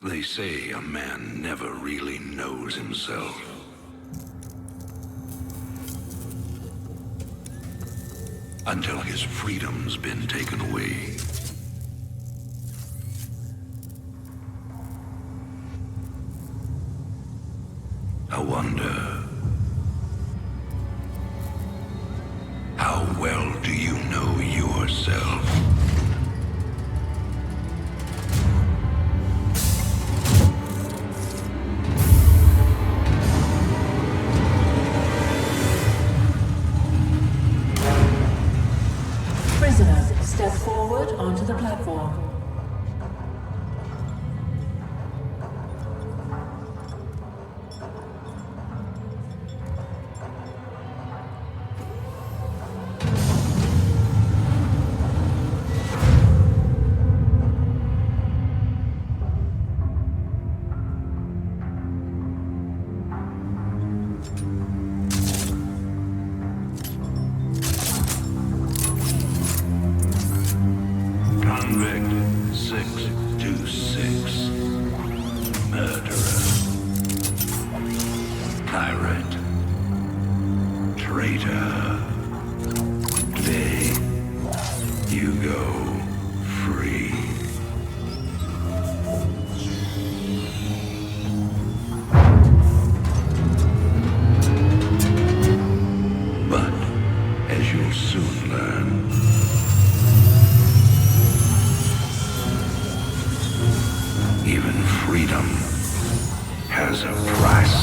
They say a man never really knows himself. Until his freedom's been taken away. I wonder, how well do you know yourself? Prisoners, step forward onto the platform. Convict 626. Murderer. Pirate. Traitor. Today, you go free. But, as you'll soon learn, even freedom has a price.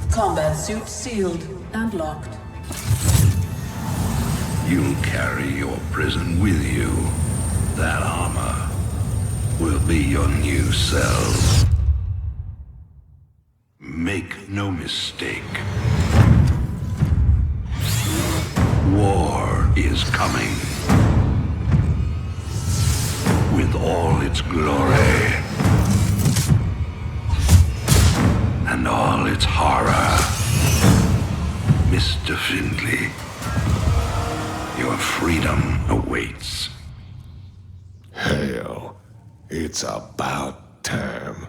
Combat suit sealed and locked. You'll carry your prison with you. That armor will be your new cell. Make no mistake. War is coming. With all its glory. And all its horror. Mr. Findley, your freedom awaits. Hell, it's about time.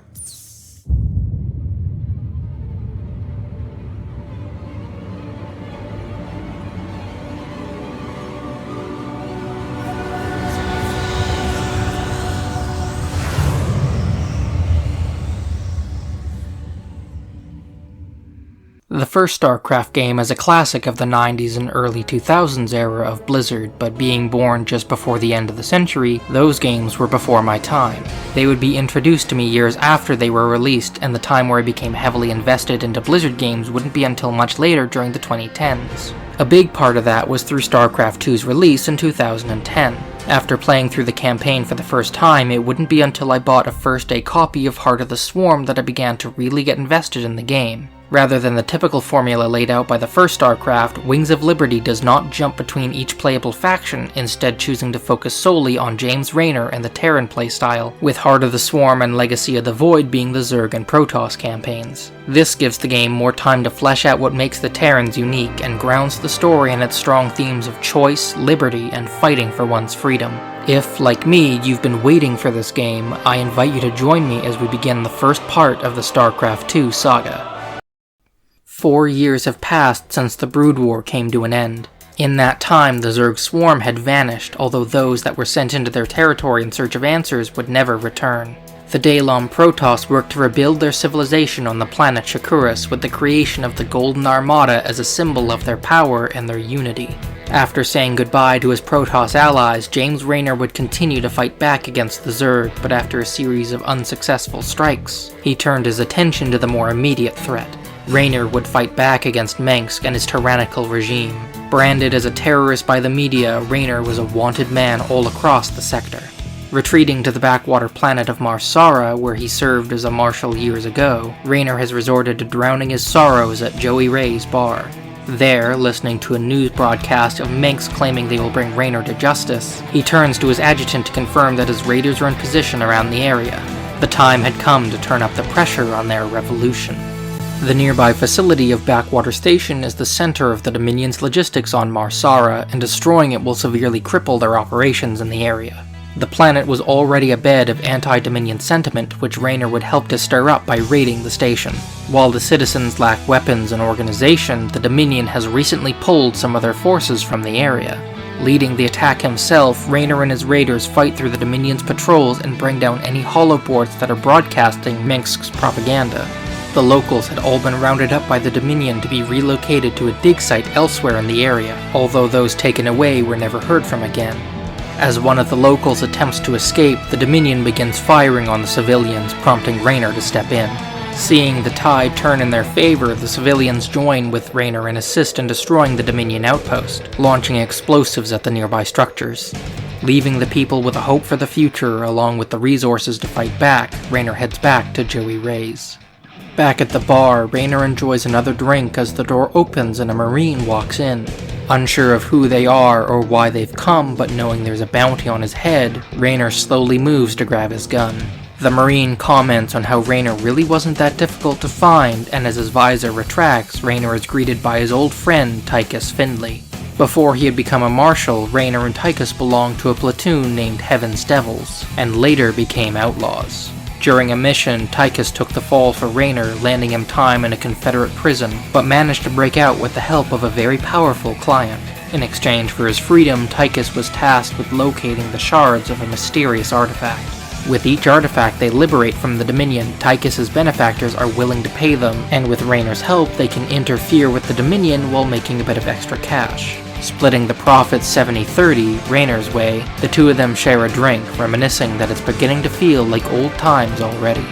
The first Starcraft game is a classic of the 90s and early 2000s era of Blizzard, but being born just before the end of the century, those games were before my time. They would be introduced to me years after they were released, and the time where I became heavily invested into Blizzard games wouldn't be until much later during the 2010s. A big part of that was through Starcraft 2's release in 2010. After playing through the campaign for the first time, it wouldn't be until I bought a first-day copy of Heart of the Swarm that I began to really get invested in the game. Rather than the typical formula laid out by the first Starcraft, Wings of Liberty does not jump between each playable faction, instead choosing to focus solely on James Raynor and the Terran playstyle, with Heart of the Swarm and Legacy of the Void being the Zerg and Protoss campaigns. This gives the game more time to flesh out what makes the Terrans unique and grounds the story in its strong themes of choice, liberty, and fighting for one's freedom. If, like me, you've been waiting for this game, I invite you to join me as we begin the first part of the StarCraft 2 saga. 4 years have passed since the Brood War came to an end. In that time, the Zerg swarm had vanished, although those that were sent into their territory in search of answers would never return. The Daylon Protoss worked to rebuild their civilization on the planet Shakuras with the creation of the Golden Armada as a symbol of their power and their unity. After saying goodbye to his Protoss allies, James Raynor would continue to fight back against the Zerg, but after a series of unsuccessful strikes, he turned his attention to the more immediate threat. Raynor would fight back against Mengsk and his tyrannical regime. Branded as a terrorist by the media, Raynor was a wanted man all across the sector. Retreating to the backwater planet of Marsara, where he served as a marshal years ago, Raynor has resorted to drowning his sorrows at Joey Ray's bar. There, listening to a news broadcast of Mengsk claiming they will bring Raynor to justice, he turns to his adjutant to confirm that his raiders are in position around the area. The time had come to turn up the pressure on their revolution. The nearby facility of Backwater Station is the center of the Dominion's logistics on Marsara, and destroying it will severely cripple their operations in the area. The planet was already a bed of anti-Dominion sentiment, which Raynor would help to stir up by raiding the station. While the citizens lack weapons and organization, the Dominion has recently pulled some of their forces from the area. Leading the attack himself, Raynor and his raiders fight through the Dominion's patrols and bring down any holoports that are broadcasting Mengsk's propaganda. The locals had all been rounded up by the Dominion to be relocated to a dig site elsewhere in the area, although those taken away were never heard from again. As one of the locals attempts to escape, the Dominion begins firing on the civilians, prompting Raynor to step in. Seeing the tide turn in their favor, the civilians join with Raynor and assist in destroying the Dominion outpost, launching explosives at the nearby structures. Leaving the people with a hope for the future, along with the resources to fight back, Raynor heads back to Joey Ray's. Back at the bar, Raynor enjoys another drink as the door opens and a Marine walks in. Unsure of who they are or why they've come, but knowing there's a bounty on his head, Raynor slowly moves to grab his gun. The Marine comments on how Raynor really wasn't that difficult to find, and as his visor retracts, Raynor is greeted by his old friend Tychus Findley. Before he had become a marshal, Raynor and Tychus belonged to a platoon named Heaven's Devils, and later became Outlaws. During a mission, Tychus took the fall for Raynor, landing him time in a Confederate prison, but managed to break out with the help of a very powerful client. In exchange for his freedom, Tychus was tasked with locating the shards of a mysterious artifact. With each artifact they liberate from the Dominion, Tychus's benefactors are willing to pay them, and with Raynor's help they can interfere with the Dominion while making a bit of extra cash. Splitting the profits 70-30, Raynor's way, the two of them share a drink, reminiscing that it's beginning to feel like old times already.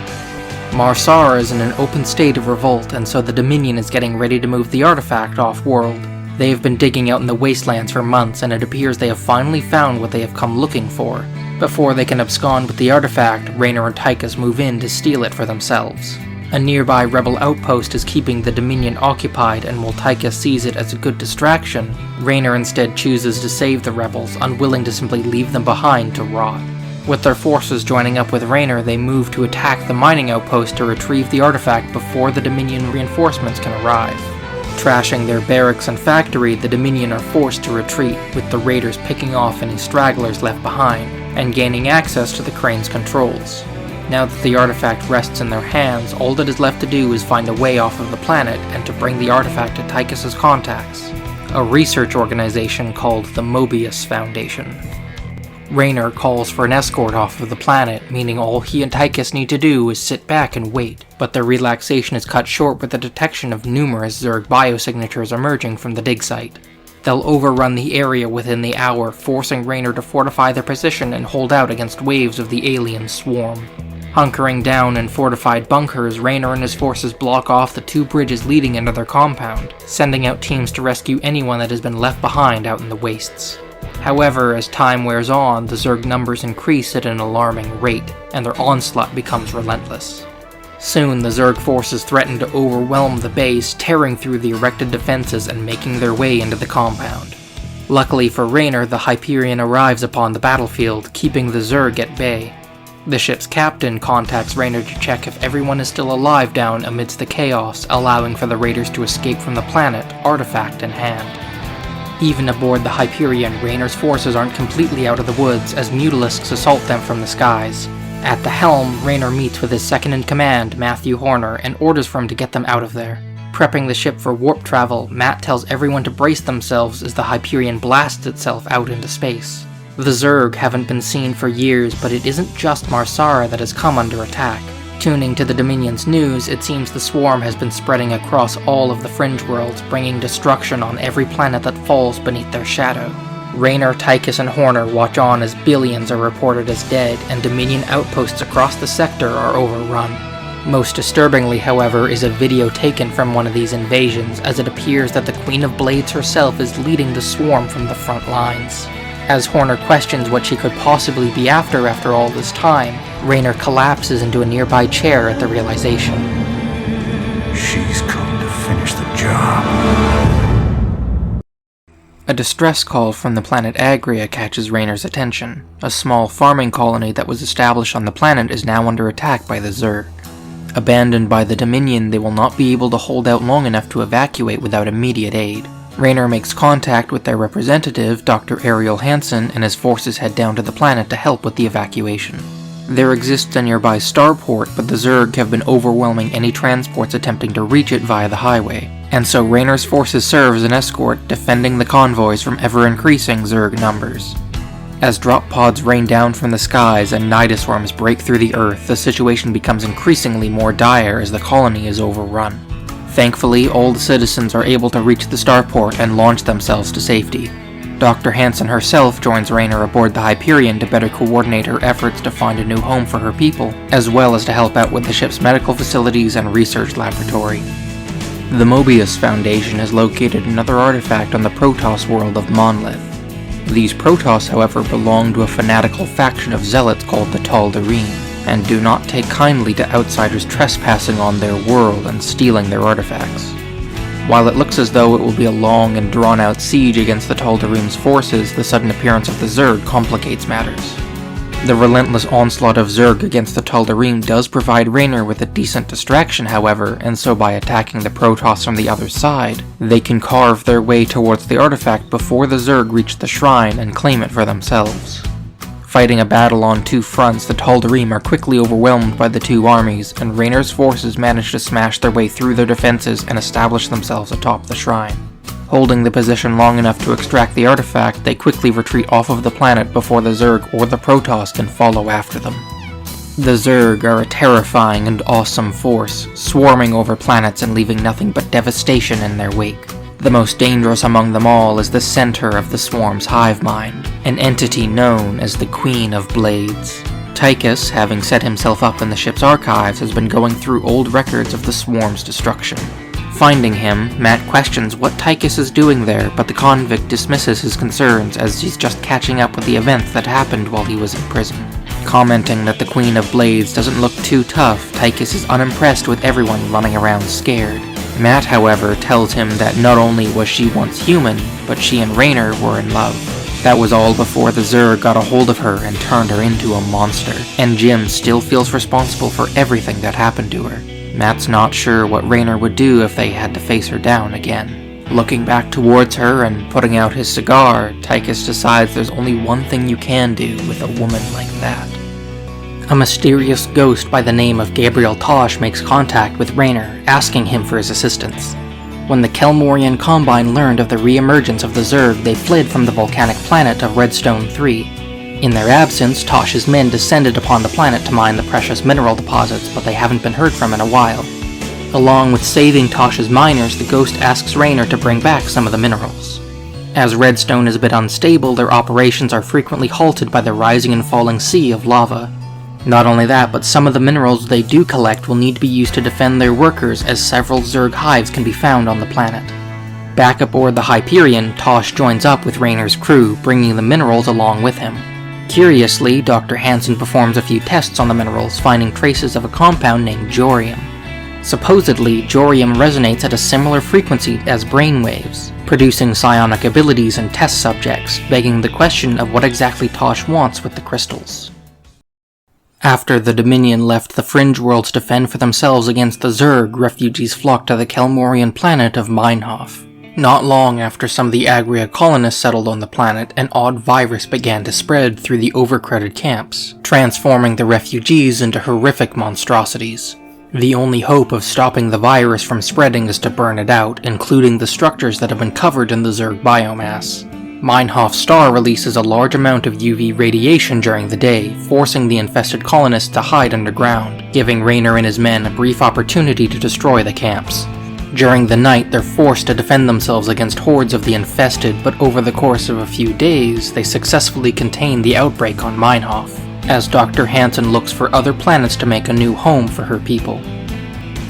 Marsara is in an open state of revolt, and so the Dominion is getting ready to move the artifact off-world. They have been digging out in the wastelands for months, and it appears they have finally found what they have come looking for. Before they can abscond with the artifact, Raynor and Tychus move in to steal it for themselves. A nearby rebel outpost is keeping the Dominion occupied, and while Tychus sees it as a good distraction, Raynor instead chooses to save the rebels, unwilling to simply leave them behind to rot. With their forces joining up with Raynor, they move to attack the mining outpost to retrieve the artifact before the Dominion reinforcements can arrive. Trashing their barracks and factory, the Dominion are forced to retreat, with the raiders picking off any stragglers left behind, and gaining access to the crane's controls. Now that the artifact rests in their hands, all that is left to do is find a way off of the planet and to bring the artifact to Tychus's contacts, a research organization called the Mobius Foundation. Raynor calls for an escort off of the planet, meaning all he and Tychus need to do is sit back and wait, but their relaxation is cut short with the detection of numerous Zerg biosignatures emerging from the dig site. They'll overrun the area within the hour, forcing Raynor to fortify their position and hold out against waves of the alien swarm. Hunkering down in fortified bunkers, Raynor and his forces block off the two bridges leading into their compound, sending out teams to rescue anyone that has been left behind out in the wastes. However, as time wears on, the Zerg numbers increase at an alarming rate, and their onslaught becomes relentless. Soon, the Zerg forces threaten to overwhelm the base, tearing through the erected defenses and making their way into the compound. Luckily for Raynor, the Hyperion arrives upon the battlefield, keeping the Zerg at bay. The ship's captain contacts Raynor to check if everyone is still alive down amidst the chaos, allowing for the raiders to escape from the planet, artifact in hand. Even aboard the Hyperion, Raynor's forces aren't completely out of the woods, as Mutalisks assault them from the skies. At the helm, Raynor meets with his second-in-command, Matthew Horner, and orders for him to get them out of there. Prepping the ship for warp travel, Matt tells everyone to brace themselves as the Hyperion blasts itself out into space. The Zerg haven't been seen for years, but it isn't just Marsara that has come under attack. Tuning to the Dominion's news, it seems the swarm has been spreading across all of the fringe worlds, bringing destruction on every planet that falls beneath their shadow. Raynor, Tychus, and Horner watch on as billions are reported as dead, and Dominion outposts across the sector are overrun. Most disturbingly, however, is a video taken from one of these invasions, as it appears that the Queen of Blades herself is leading the swarm from the front lines. As Horner questions what she could possibly be after all this time, Raynor collapses into a nearby chair at the realization. She's come to finish the job. A distress call from the planet Agria catches Raynor's attention. A small farming colony that was established on the planet is now under attack by the Zerg. Abandoned by the Dominion, they will not be able to hold out long enough to evacuate without immediate aid. Raynor makes contact with their representative, Dr. Ariel Hansen, and his forces head down to the planet to help with the evacuation. There exists a nearby starport, but the Zerg have been overwhelming any transports attempting to reach it via the highway, and so Raynor's forces serve as an escort, defending the convoys from ever-increasing Zerg numbers. As drop pods rain down from the skies and nidusworms break through the earth, the situation becomes increasingly more dire as the colony is overrun. Thankfully, all the citizens are able to reach the starport and launch themselves to safety. Dr. Hansen herself joins Raynor aboard the Hyperion to better coordinate her efforts to find a new home for her people, as well as to help out with the ship's medical facilities and research laboratory. The Mobius Foundation has located another artifact on the Protoss world of Monolith. These Protoss, however, belong to a fanatical faction of zealots called the Tal'Darim, and do not take kindly to outsiders trespassing on their world and stealing their artifacts. While it looks as though it will be a long and drawn-out siege against the Tal'Darim's forces, the sudden appearance of the Zerg complicates matters. The relentless onslaught of Zerg against the Tal'Darim does provide Raynor with a decent distraction, however, and so by attacking the Protoss from the other side, they can carve their way towards the artifact before the Zerg reach the shrine and claim it for themselves. Fighting a battle on two fronts, the Tal'Darim are quickly overwhelmed by the two armies, and Raynor's forces manage to smash their way through their defenses and establish themselves atop the shrine. Holding the position long enough to extract the artifact, they quickly retreat off of the planet before the Zerg or the Protoss can follow after them. The Zerg are a terrifying and awesome force, swarming over planets and leaving nothing but devastation in their wake. The most dangerous among them all is the center of the swarm's hive mind, an entity known as the Queen of Blades. Tychus, having set himself up in the ship's archives, has been going through old records of the swarm's destruction. Finding him, Matt questions what Tychus is doing there, but the convict dismisses his concerns as he's just catching up with the events that happened while he was in prison. Commenting that the Queen of Blades doesn't look too tough, Tychus is unimpressed with everyone running around scared. Matt, however, tells him that not only was she once human, but she and Raynor were in love. That was all before the Zerg got a hold of her and turned her into a monster, and Jim still feels responsible for everything that happened to her. Matt's not sure what Raynor would do if they had to face her down again. Looking back towards her and putting out his cigar, Tychus decides there's only one thing you can do with a woman like that. A mysterious ghost by the name of Gabriel Tosh makes contact with Raynor, asking him for his assistance. When the Kelmorian Combine learned of the re-emergence of the Zerg, they fled from the volcanic planet of Redstone 3. In their absence, Tosh's men descended upon the planet to mine the precious mineral deposits, but they haven't been heard from in a while. Along with saving Tosh's miners, the ghost asks Raynor to bring back some of the minerals. As Redstone is a bit unstable, their operations are frequently halted by the rising and falling sea of lava. Not only that, but some of the minerals they do collect will need to be used to defend their workers, as several Zerg hives can be found on the planet. Back aboard the Hyperion, Tosh joins up with Raynor's crew, bringing the minerals along with him. Curiously, Dr. Hansen performs a few tests on the minerals, finding traces of a compound named Jorium. Supposedly, Jorium resonates at a similar frequency as brainwaves, producing psionic abilities in test subjects, begging the question of what exactly Tosh wants with the crystals. After the Dominion left the Fringe worlds to fend for themselves against the Zerg, refugees flocked to the Kelmorian planet of Meinhof. Not long after some of the Agria colonists settled on the planet, an odd virus began to spread through the overcrowded camps, transforming the refugees into horrific monstrosities. The only hope of stopping the virus from spreading is to burn it out, including the structures that have been covered in the Zerg biomass. Meinhof's star releases a large amount of UV radiation during the day, forcing the infested colonists to hide underground, giving Raynor and his men a brief opportunity to destroy the camps. During the night, they're forced to defend themselves against hordes of the infested, but over the course of a few days, they successfully contain the outbreak on Meinhof, as Dr. Hansen looks for other planets to make a new home for her people.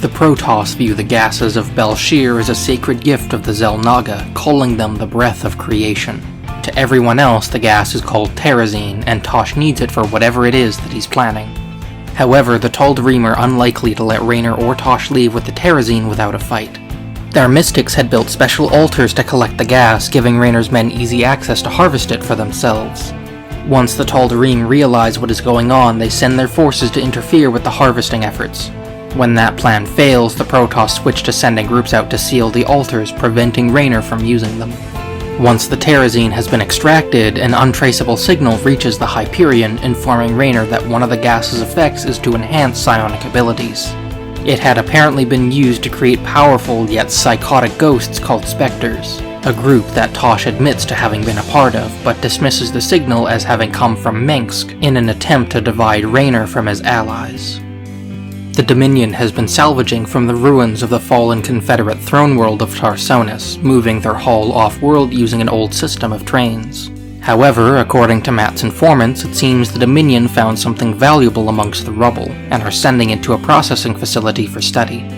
The Protoss view the gases of Belshir as a sacred gift of the Xel'Naga, calling them the breath of creation. To everyone else, the gas is called Terrazine, and Tosh needs it for whatever it is that he's planning. However, the Tal'Darim are unlikely to let Raynor or Tosh leave with the Terrazine without a fight. Their mystics had built special altars to collect the gas, giving Raynor's men easy access to harvest it for themselves. Once the Tal'Darim realize what is going on, they send their forces to interfere with the harvesting efforts. When that plan fails, the Protoss switch to sending groups out to seal the altars, preventing Raynor from using them. Once the Terrazine has been extracted, an untraceable signal reaches the Hyperion, informing Raynor that one of the gas's effects is to enhance psionic abilities. It had apparently been used to create powerful yet psychotic ghosts called Spectres, a group that Tosh admits to having been a part of, but dismisses the signal as having come from Mengsk in an attempt to divide Raynor from his allies. The Dominion has been salvaging from the ruins of the fallen Confederate throne world of Tarsonis, moving their haul off-world using an old system of trains. However, according to Matt's informants, it seems the Dominion found something valuable amongst the rubble, and are sending it to a processing facility for study.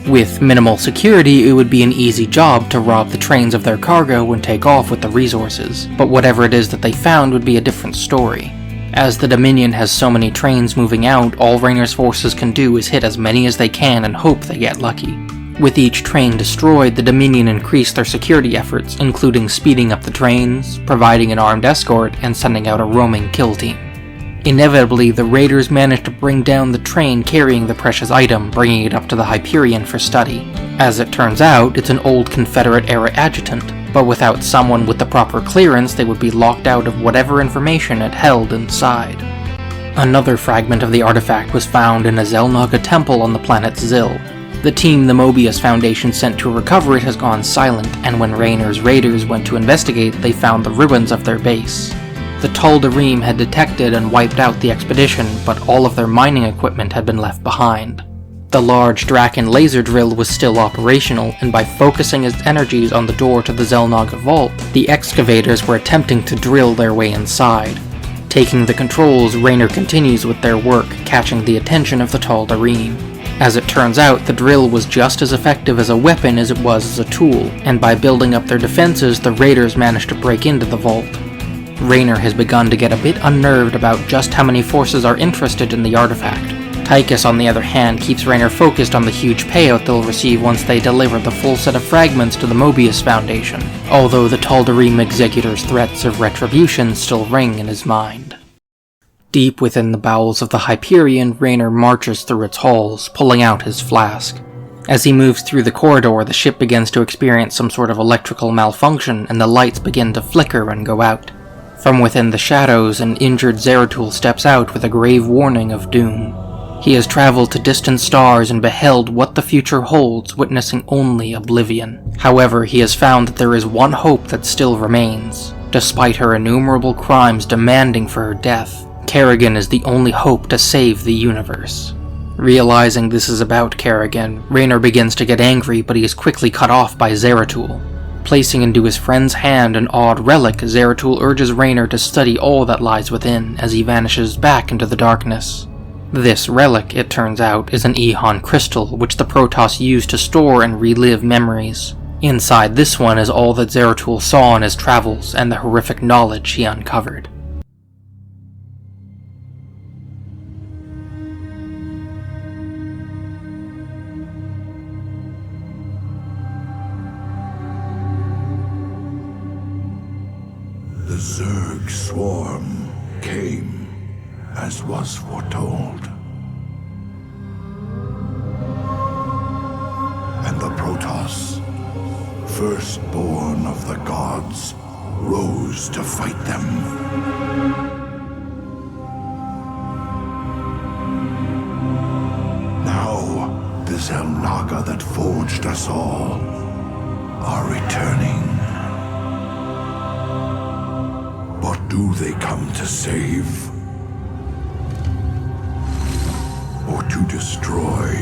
With minimal security, it would be an easy job to rob the trains of their cargo and take off with the resources, but whatever it is that they found would be a different story. As the Dominion has so many trains moving out, all Raynor's forces can do is hit as many as they can and hope they get lucky. With each train destroyed, the Dominion increase their security efforts, including speeding up the trains, providing an armed escort, and sending out a roaming kill team. Inevitably, the raiders manage to bring down the train carrying the precious item, bringing it up to the Hyperion for study. As it turns out, it's an old Confederate-era adjutant, but without someone with the proper clearance, they would be locked out of whatever information it held inside. Another fragment of the artifact was found in a Xel'Naga temple on the planet Zil. The team the Mobius Foundation sent to recover it has gone silent, and when Raynor's raiders went to investigate, they found the ruins of their base. The Tal'Darim had detected and wiped out the expedition, but all of their mining equipment had been left behind. The large Draken laser drill was still operational, and by focusing its energies on the door to the Xel'Naga vault, the excavators were attempting to drill their way inside. Taking the controls, Raynor continues with their work, catching the attention of the Tal'Darim. As it turns out, the drill was just as effective as a weapon as it was as a tool, and by building up their defenses, the raiders managed to break into the vault. Raynor has begun to get a bit unnerved about just how many forces are interested in the artifact. Tychus, on the other hand, keeps Raynor focused on the huge payout they'll receive once they deliver the full set of fragments to the Mobius Foundation, although the Tal'Darim Executor's threats of retribution still ring in his mind. Deep within the bowels of the Hyperion, Raynor marches through its halls, pulling out his flask. As he moves through the corridor, the ship begins to experience some sort of electrical malfunction, and the lights begin to flicker and go out. From within the shadows, an injured Zeratul steps out with a grave warning of doom. He has traveled to distant stars and beheld what the future holds, witnessing only oblivion. However, he has found that there is one hope that still remains. Despite her innumerable crimes demanding for her death, Kerrigan is the only hope to save the universe. Realizing this is about Kerrigan, Raynor begins to get angry, but he is quickly cut off by Zeratul. Placing into his friend's hand an odd relic, Zeratul urges Raynor to study all that lies within as he vanishes back into the darkness. This relic, it turns out, is an Ehon crystal, which the Protoss use to store and relive memories. Inside this one is all that Zeratul saw on his travels and the horrific knowledge he uncovered. The Zerg swarm came as was foretold. And the Protoss, firstborn of the gods, rose to fight them. Now, the Xel'Naga that forged us all are returning. do they come to save? Or to destroy?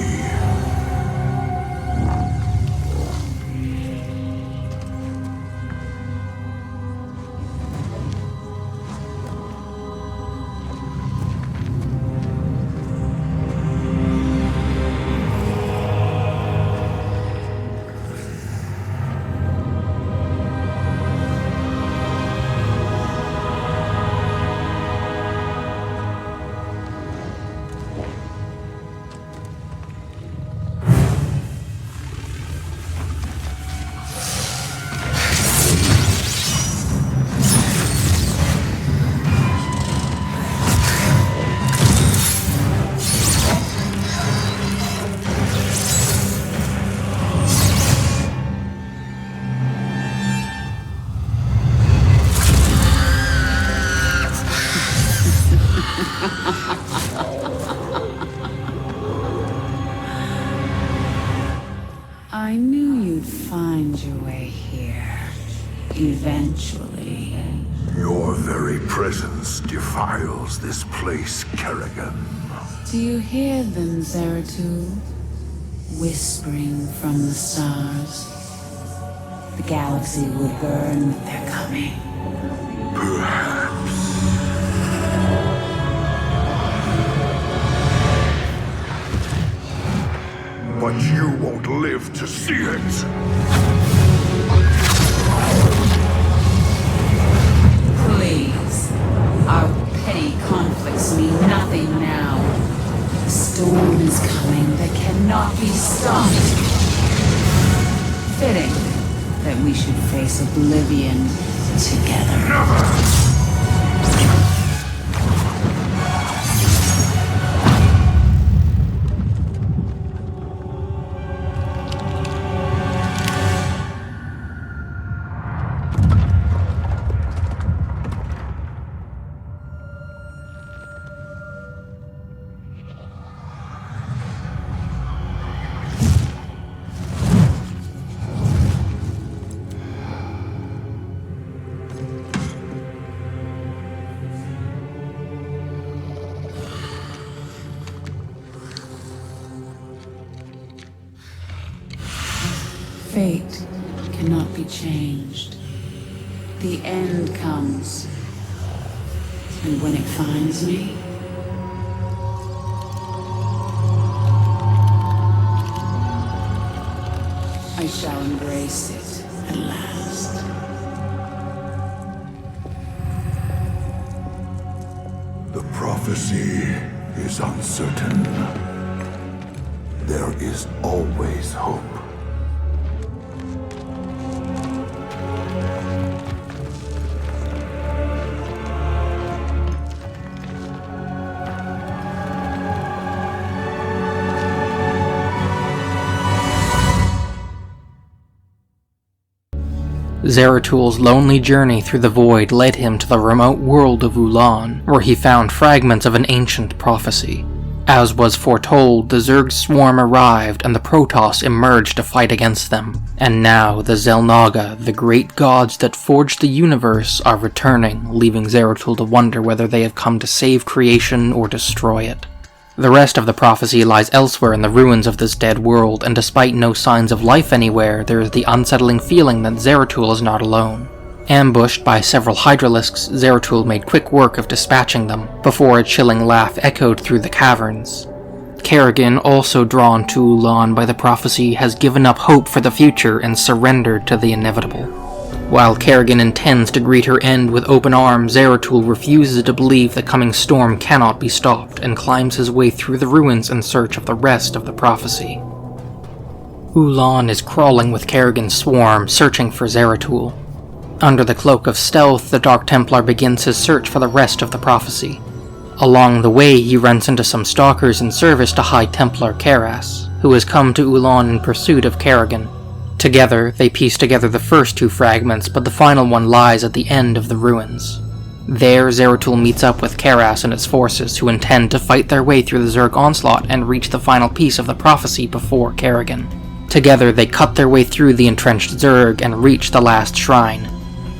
I knew you'd find your way here. Eventually. Your very presence defiles this place, Kerrigan. Do you hear them, Zeratul? Whispering from the stars. The galaxy will burn with their coming. Perhaps. But you won't live to see it. Please. Our petty conflicts mean nothing now. The storm is coming that cannot be stopped. Fitting that we should face oblivion together. Never! Fate cannot be changed. The end comes. And when it finds me, I shall embrace it at last. The prophecy is uncertain. There is always hope. Zeratul's lonely journey through the void led him to the remote world of Ulan, where he found fragments of an ancient prophecy. As was foretold, the Zerg swarm arrived and the Protoss emerged to fight against them. And now the Xel'Naga, the great gods that forged the universe, are returning, leaving Zeratul to wonder whether they have come to save creation or destroy it. The rest of the prophecy lies elsewhere in the ruins of this dead world, and despite no signs of life anywhere, there is the unsettling feeling that Zeratul is not alone. Ambushed by several Hydralisks, Zeratul made quick work of dispatching them, before a chilling laugh echoed through the caverns. Kerrigan, also drawn to Ulan by the prophecy, has given up hope for the future and surrendered to the inevitable. While Kerrigan intends to greet her end with open arms, Zeratul refuses to believe the coming storm cannot be stopped and climbs his way through the ruins in search of the rest of the prophecy. Ulan is crawling with Kerrigan's swarm, searching for Zeratul. Under the cloak of stealth, the Dark Templar begins his search for the rest of the prophecy. Along the way, he runs into some stalkers in service to High Templar Karas, who has come to Ulan in pursuit of Kerrigan. Together, they piece together the first two fragments, but the final one lies at the end of the ruins. There, Zeratul meets up with Karas and its forces, who intend to fight their way through the Zerg onslaught and reach the final piece of the prophecy before Kerrigan. Together, they cut their way through the entrenched Zerg and reach the last shrine.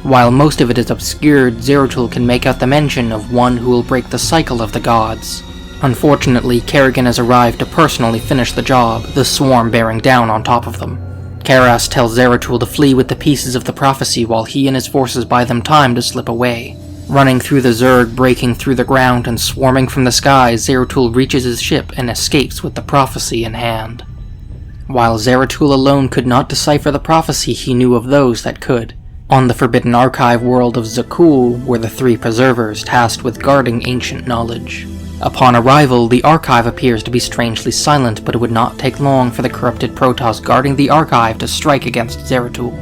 While most of it is obscured, Zeratul can make out the mention of one who will break the cycle of the gods. Unfortunately, Kerrigan has arrived to personally finish the job, the swarm bearing down on top of them. Karas tells Zeratul to flee with the pieces of the prophecy while he and his forces buy them time to slip away. Running through the Zerg, breaking through the ground, and swarming from the skies, Zeratul reaches his ship and escapes with the prophecy in hand. While Zeratul alone could not decipher the prophecy, he knew of those that could. On the Forbidden Archive world of Zakul were the three preservers tasked with guarding ancient knowledge. Upon arrival, the Archive appears to be strangely silent, but it would not take long for the corrupted Protoss guarding the Archive to strike against Zeratul.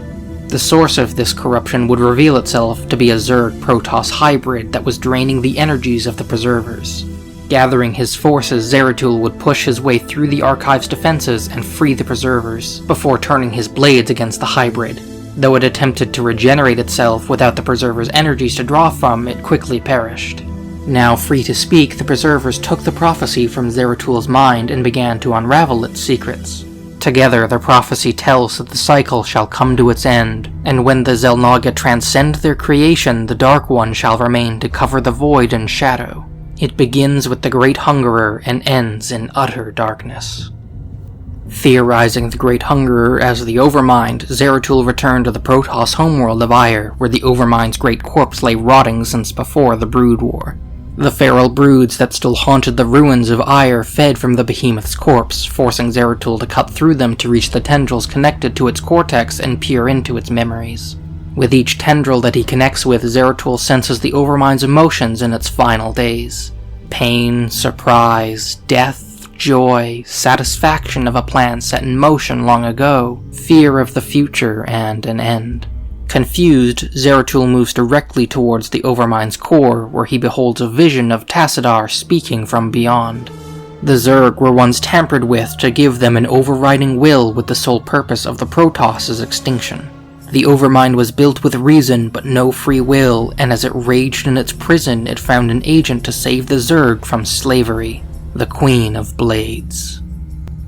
The source of this corruption would reveal itself to be a Zerg-Protoss hybrid that was draining the energies of the preservers. Gathering his forces, Zeratul would push his way through the Archive's defenses and free the preservers, before turning his blades against the hybrid. Though it attempted to regenerate itself without the preservers' energies to draw from, it quickly perished. Now free to speak, the preservers took the prophecy from Zeratul's mind and began to unravel its secrets. Together, the prophecy tells that the cycle shall come to its end, and when the Xel'Naga transcend their creation, the Dark One shall remain to cover the void and shadow. It begins with the Great Hungerer and ends in utter darkness. Theorizing the Great Hungerer as the Overmind, Zeratul returned to the Protoss homeworld of Ire, where the Overmind's great corpse lay rotting since before the Brood War. The feral broods that still haunted the ruins of Ire fed from the behemoth's corpse, forcing Zeratul to cut through them to reach the tendrils connected to its cortex and peer into its memories. With each tendril that he connects with, Zeratul senses the Overmind's emotions in its final days. Pain, surprise, death, joy, satisfaction of a plan set in motion long ago, fear of the future, and an end. Confused, Zeratul moves directly towards the Overmind's core, where he beholds a vision of Tassadar speaking from beyond. The Zerg were once tampered with to give them an overriding will with the sole purpose of the Protoss' extinction. The Overmind was built with reason but no free will, and as it raged in its prison, it found an agent to save the Zerg from slavery, the Queen of Blades.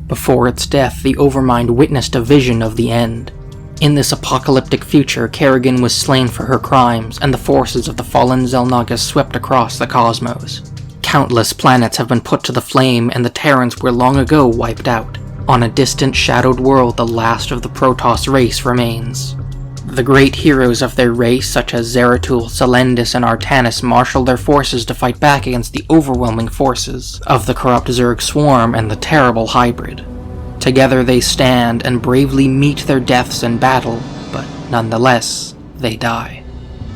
Before its death, the Overmind witnessed a vision of the end. In this apocalyptic future, Kerrigan was slain for her crimes, and the forces of the fallen Xel'Naga swept across the cosmos. Countless planets have been put to the flame, and the Terrans were long ago wiped out. On a distant, shadowed world, the last of the Protoss race remains. The great heroes of their race, such as Zeratul, Selendis, and Artanis, marshal their forces to fight back against the overwhelming forces of the corrupt Zerg swarm and the terrible hybrid. Together they stand and bravely meet their deaths in battle, but nonetheless, they die.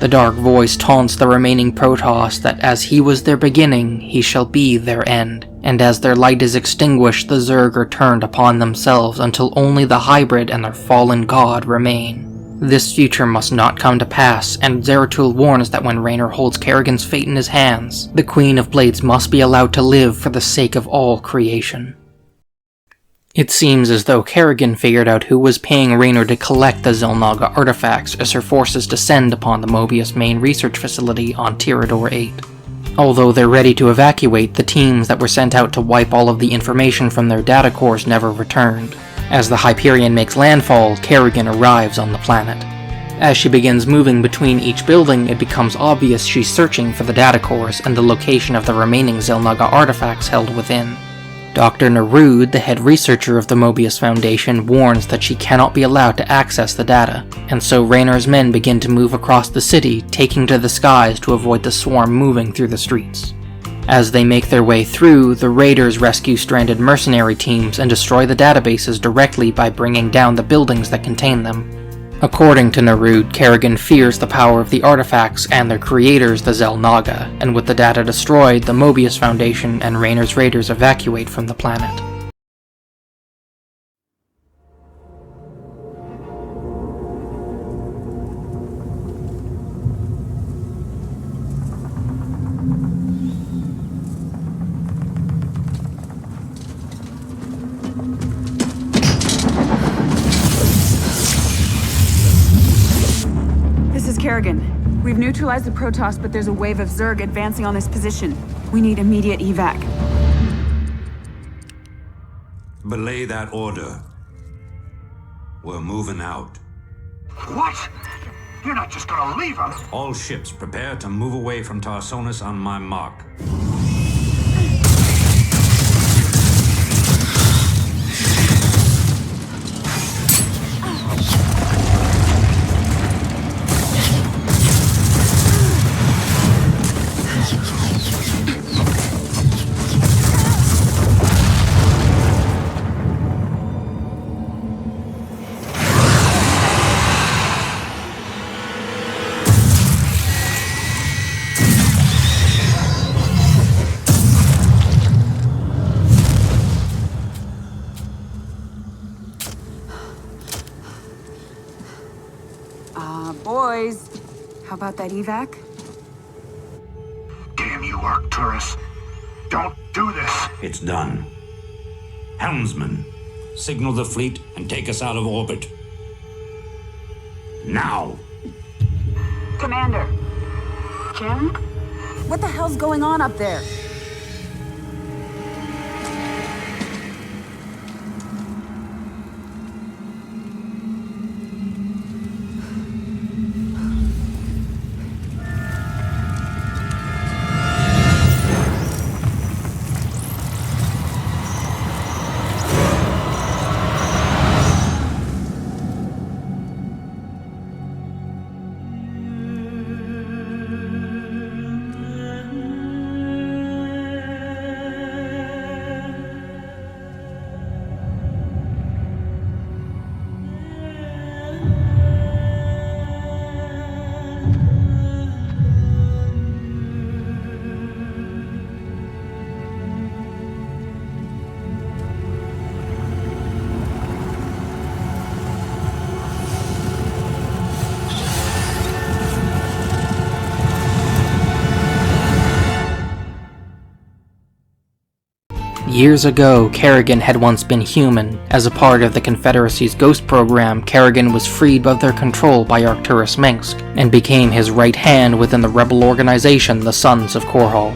The dark voice taunts the remaining Protoss that as he was their beginning, he shall be their end, and as their light is extinguished, the Zerg are turned upon themselves until only the hybrid and their fallen god remain. This future must not come to pass, and Zeratul warns that when Raynor holds Kerrigan's fate in his hands, the Queen of Blades must be allowed to live for the sake of all creation. It seems as though Kerrigan figured out who was paying Raynor to collect the Xel'Naga artifacts as her forces descend upon the Mobius main research facility on Tirador 8. Although they're ready to evacuate, the teams that were sent out to wipe all of the information from their data cores never returned. As the Hyperion makes landfall, Kerrigan arrives on the planet. As she begins moving between each building, it becomes obvious she's searching for the data cores and the location of the remaining Xel'Naga artifacts held within. Dr. Nerud, the head researcher of the Mobius Foundation, warns that she cannot be allowed to access the data, and so Raynor's men begin to move across the city, taking to the skies to avoid the swarm moving through the streets. As they make their way through, the raiders rescue stranded mercenary teams and destroy the databases directly by bringing down the buildings that contain them. According to Nerud, Kerrigan fears the power of the artifacts and their creators, the Xel'Naga, and with the data destroyed, the Mobius Foundation and Raynor's raiders evacuate from the planet. Kerrigan, we've neutralized the Protoss, but there's a wave of Zerg advancing on this position. We need immediate evac. Belay that order. We're moving out. What? You're not just gonna leave us. All ships prepare to move away from Tarsonis on my mark. Boys, how about that evac? Damn you, Arcturus. Don't do this. It's done. Helmsman, signal the fleet and take us out of orbit. Now! Commander. Jim? What the hell's going on up there? Years ago, Kerrigan had once been human. As a part of the Confederacy's Ghost program, Kerrigan was freed of their control by Arcturus Mengsk, and became his right hand within the rebel organization, the Sons of Korhal.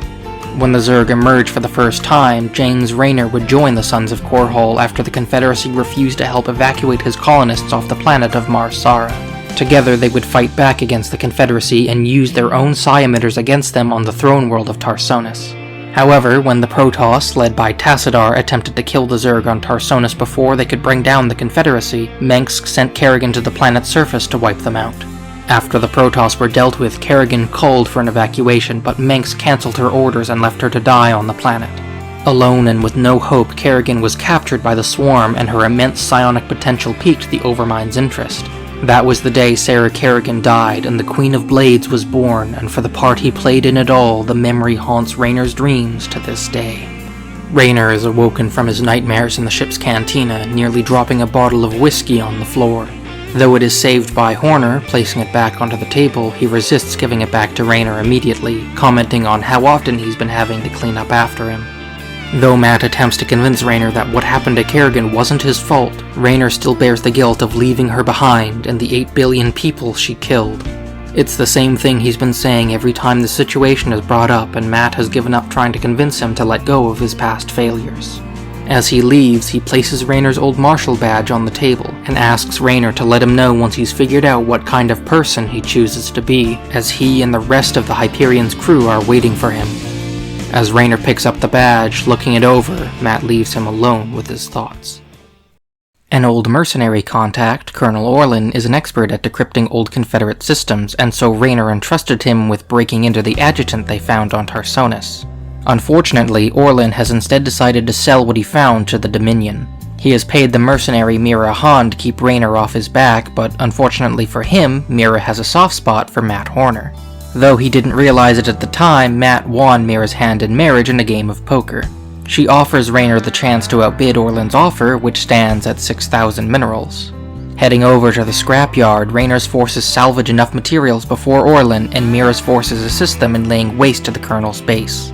When the Zerg emerged for the first time, James Raynor would join the Sons of Korhal after the Confederacy refused to help evacuate his colonists off the planet of Mars Sara. Together they would fight back against the Confederacy and use their own psi emitters against them on the throne world of Tarsonis. However, when the Protoss, led by Tassadar, attempted to kill the Zerg on Tarsonis before they could bring down the Confederacy, Mengsk sent Kerrigan to the planet's surface to wipe them out. After the Protoss were dealt with, Kerrigan called for an evacuation, but Mengsk cancelled her orders and left her to die on the planet. Alone and with no hope, Kerrigan was captured by the Swarm, and her immense psionic potential piqued the Overmind's interest. That was the day Sarah Kerrigan died, and the Queen of Blades was born, and for the part he played in it all, the memory haunts Raynor's dreams to this day. Raynor is awoken from his nightmares in the ship's cantina, nearly dropping a bottle of whiskey on the floor. Though it is saved by Horner, placing it back onto the table, he resists giving it back to Raynor immediately, commenting on how often he's been having to clean up after him. Though Matt attempts to convince Raynor that what happened to Kerrigan wasn't his fault, Raynor still bears the guilt of leaving her behind and the 8 billion people she killed. It's the same thing he's been saying every time the situation is brought up, and Matt has given up trying to convince him to let go of his past failures. As he leaves, he places Raynor's old marshal badge on the table, and asks Raynor to let him know once he's figured out what kind of person he chooses to be, as he and the rest of the Hyperion's crew are waiting for him. As Raynor picks up the badge, looking it over, Matt leaves him alone with his thoughts. An old mercenary contact, Colonel Orlin, is an expert at decrypting old Confederate systems, and so Raynor entrusted him with breaking into the adjutant they found on Tarsonis. Unfortunately, Orlin has instead decided to sell what he found to the Dominion. He has paid the mercenary Mira Han to keep Raynor off his back, but unfortunately for him, Mira has a soft spot for Matt Horner. Though he didn't realize it at the time, Matt won Mira's hand in marriage in a game of poker. She offers Raynor the chance to outbid Orlin's offer, which stands at 6,000 minerals. Heading over to the scrapyard, Raynor's forces salvage enough materials before Orlin, and Mira's forces assist them in laying waste to the Colonel's base.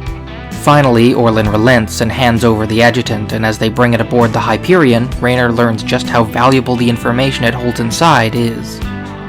Finally, Orlin relents and hands over the adjutant, and as they bring it aboard the Hyperion, Raynor learns just how valuable the information it holds inside is.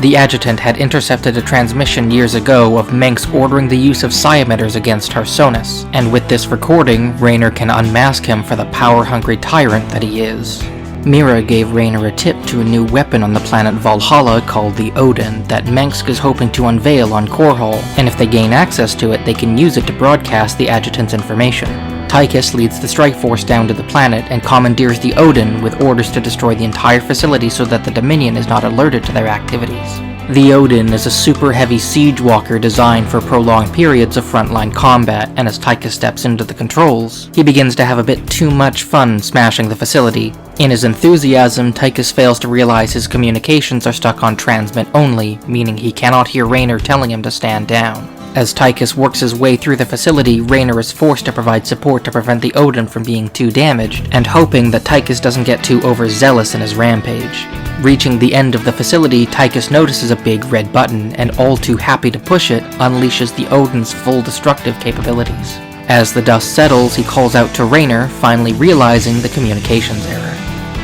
The adjutant had intercepted a transmission years ago of Mengsk ordering the use of psi emitters against Tarsonis, and with this recording, Raynor can unmask him for the power-hungry tyrant that he is. Mira gave Raynor a tip to a new weapon on the planet Valhalla called the Odin that Mengsk is hoping to unveil on Korhal, and if they gain access to it, they can use it to broadcast the adjutant's information. Tychus leads the strike force down to the planet and commandeers the Odin with orders to destroy the entire facility so that the Dominion is not alerted to their activities. The Odin is a super heavy siege walker designed for prolonged periods of frontline combat, and as Tychus steps into the controls, he begins to have a bit too much fun smashing the facility. In his enthusiasm, Tychus fails to realize his communications are stuck on transmit only, meaning he cannot hear Raynor telling him to stand down. As Tychus works his way through the facility, Raynor is forced to provide support to prevent the Odin from being too damaged, and hoping that Tychus doesn't get too overzealous in his rampage. Reaching the end of the facility, Tychus notices a big red button, and all too happy to push it, unleashes the Odin's full destructive capabilities. As the dust settles, he calls out to Raynor, finally realizing the communications error.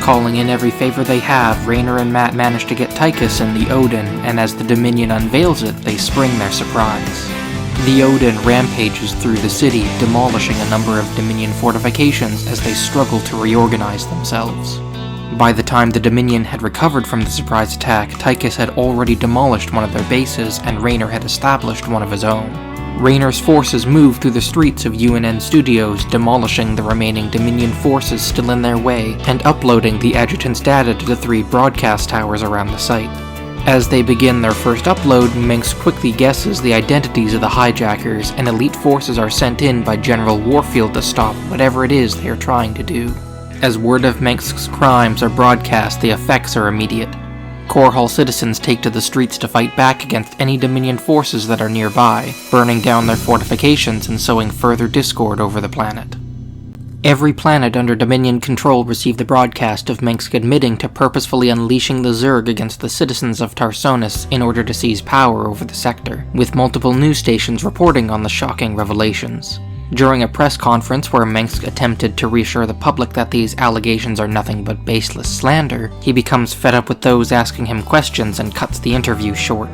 Calling in every favor they have, Raynor and Matt manage to get Tychus and the Odin, and as the Dominion unveils it, they spring their surprise. The Odin rampages through the city, demolishing a number of Dominion fortifications as they struggle to reorganize themselves. By the time the Dominion had recovered from the surprise attack, Tychus had already demolished one of their bases, and Raynor had established one of his own. Raynor's forces move through the streets of UNN Studios, demolishing the remaining Dominion forces still in their way, and uploading the adjutant's data to the 3 broadcast towers around the site. As they begin their first upload, Mengsk quickly guesses the identities of the hijackers, and elite forces are sent in by General Warfield to stop whatever it is they are trying to do. As word of Mengsk's crimes are broadcast, the effects are immediate. Korhal citizens take to the streets to fight back against any Dominion forces that are nearby, burning down their fortifications and sowing further discord over the planet. Every planet under Dominion control received the broadcast of Mengsk admitting to purposefully unleashing the Zerg against the citizens of Tarsonis in order to seize power over the sector, with multiple news stations reporting on the shocking revelations. During a press conference where Mengsk attempted to reassure the public that these allegations are nothing but baseless slander, he becomes fed up with those asking him questions and cuts the interview short.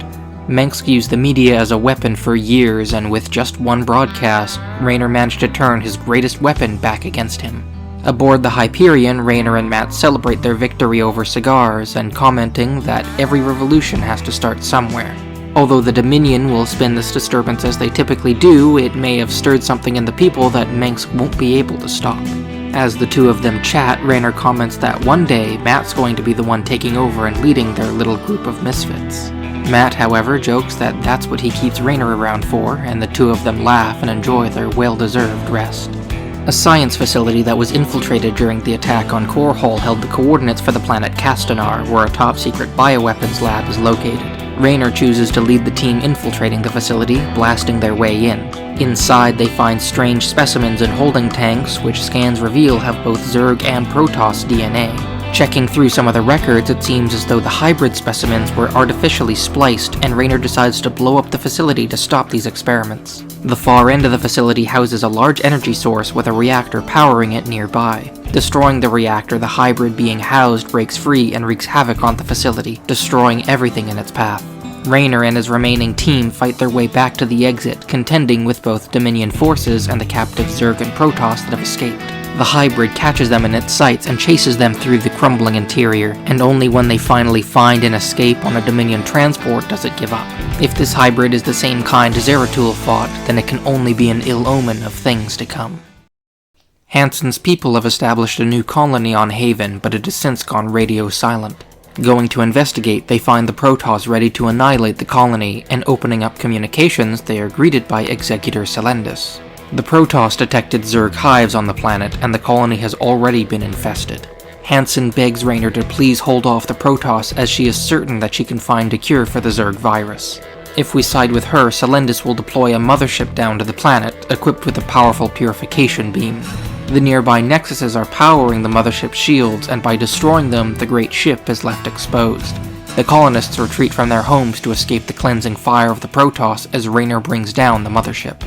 Mengsk used the media as a weapon for years, and with just one broadcast, Raynor managed to turn his greatest weapon back against him. Aboard the Hyperion, Raynor and Matt celebrate their victory over cigars, and commenting that every revolution has to start somewhere. Although the Dominion will spin this disturbance as they typically do, it may have stirred something in the people that Mengsk won't be able to stop. As the two of them chat, Raynor comments that one day, Matt's going to be the one taking over and leading their little group of misfits. Matt, however, jokes that that's what he keeps Raynor around for, and the two of them laugh and enjoy their well-deserved rest. A science facility that was infiltrated during the attack on Korhal held the coordinates for the planet Castanar, where a top-secret bioweapons lab is located. Raynor chooses to lead the team infiltrating the facility, blasting their way in. Inside, they find strange specimens in holding tanks, which scans reveal have both Zerg and Protoss DNA. Checking through some of the records, it seems as though the hybrid specimens were artificially spliced, and Raynor decides to blow up the facility to stop these experiments. The far end of the facility houses a large energy source with a reactor powering it nearby. Destroying the reactor, the hybrid being housed breaks free and wreaks havoc on the facility, destroying everything in its path. Raynor and his remaining team fight their way back to the exit, contending with both Dominion forces and the captive Zerg and Protoss that have escaped. The hybrid catches them in its sights and chases them through the crumbling interior, and only when they finally find an escape on a Dominion transport does it give up. If this hybrid is the same kind Zeratul fought, then it can only be an ill omen of things to come. Hansen's people have established a new colony on Haven, but it has since gone radio silent. Going to investigate, they find the Protoss ready to annihilate the colony, and opening up communications, they are greeted by Executor Selendis. The Protoss detected Zerg hives on the planet, and the colony has already been infested. Hansen begs Raynor to please hold off the Protoss, as she is certain that she can find a cure for the Zerg virus. If we side with her, Selendis will deploy a mothership down to the planet, equipped with a powerful purification beam. The nearby nexuses are powering the mothership's shields, and by destroying them, the great ship is left exposed. The colonists retreat from their homes to escape the cleansing fire of the Protoss as Raynor brings down the mothership.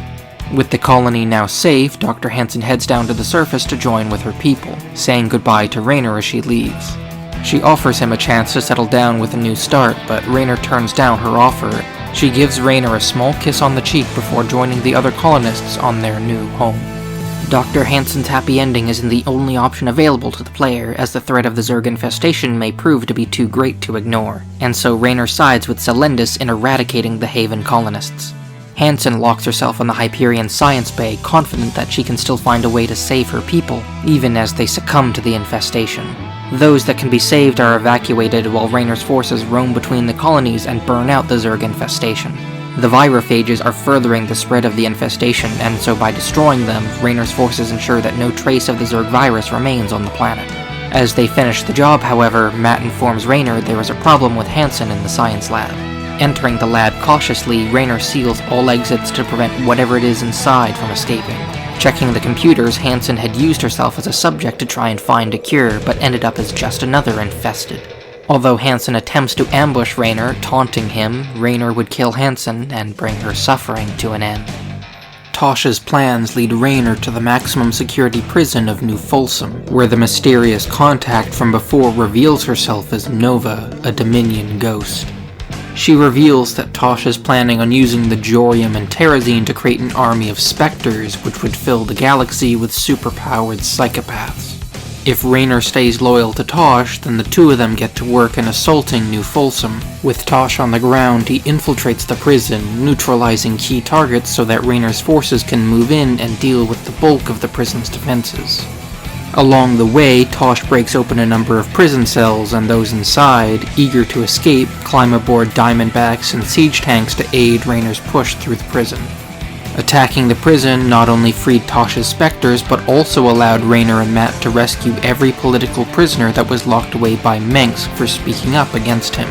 With the colony now safe, Dr. Hansen heads down to the surface to join with her people, saying goodbye to Raynor as she leaves. She offers him a chance to settle down with a new start, but Raynor turns down her offer. She gives Raynor a small kiss on the cheek before joining the other colonists on their new home. Dr. Hansen's happy ending isn't the only option available to the player, as the threat of the Zerg infestation may prove to be too great to ignore, and so Raynor sides with Celendis in eradicating the Haven colonists. Hansen locks herself in the Hyperion science bay, confident that she can still find a way to save her people, even as they succumb to the infestation. Those that can be saved are evacuated while Raynor's forces roam between the colonies and burn out the Zerg infestation. The virophages are furthering the spread of the infestation, and so by destroying them, Raynor's forces ensure that no trace of the Zerg virus remains on the planet. As they finish the job, however, Matt informs Raynor there is a problem with Hansen in the science lab. Entering the lab cautiously, Raynor seals all exits to prevent whatever it is inside from escaping. Checking the computers, Hansen had used herself as a subject to try and find a cure, but ended up as just another infested. Although Hansen attempts to ambush Raynor, taunting him, Raynor would kill Hansen and bring her suffering to an end. Tasha's plans lead Raynor to the maximum security prison of New Folsom, where the mysterious contact from before reveals herself as Nova, a Dominion ghost. She reveals that Tasha's planning on using the Jorium and Terrazine to create an army of specters which would fill the galaxy with superpowered psychopaths. If Raynor stays loyal to Tosh, then the two of them get to work in assaulting New Folsom. With Tosh on the ground, he infiltrates the prison, neutralizing key targets so that Raynor's forces can move in and deal with the bulk of the prison's defenses. Along the way, Tosh breaks open a number of prison cells, and those inside, eager to escape, climb aboard Diamondbacks and siege tanks to aid Raynor's push through the prison. Attacking the prison not only freed Tasha's specters, but also allowed Raynor and Matt to rescue every political prisoner that was locked away by Mengsk for speaking up against him.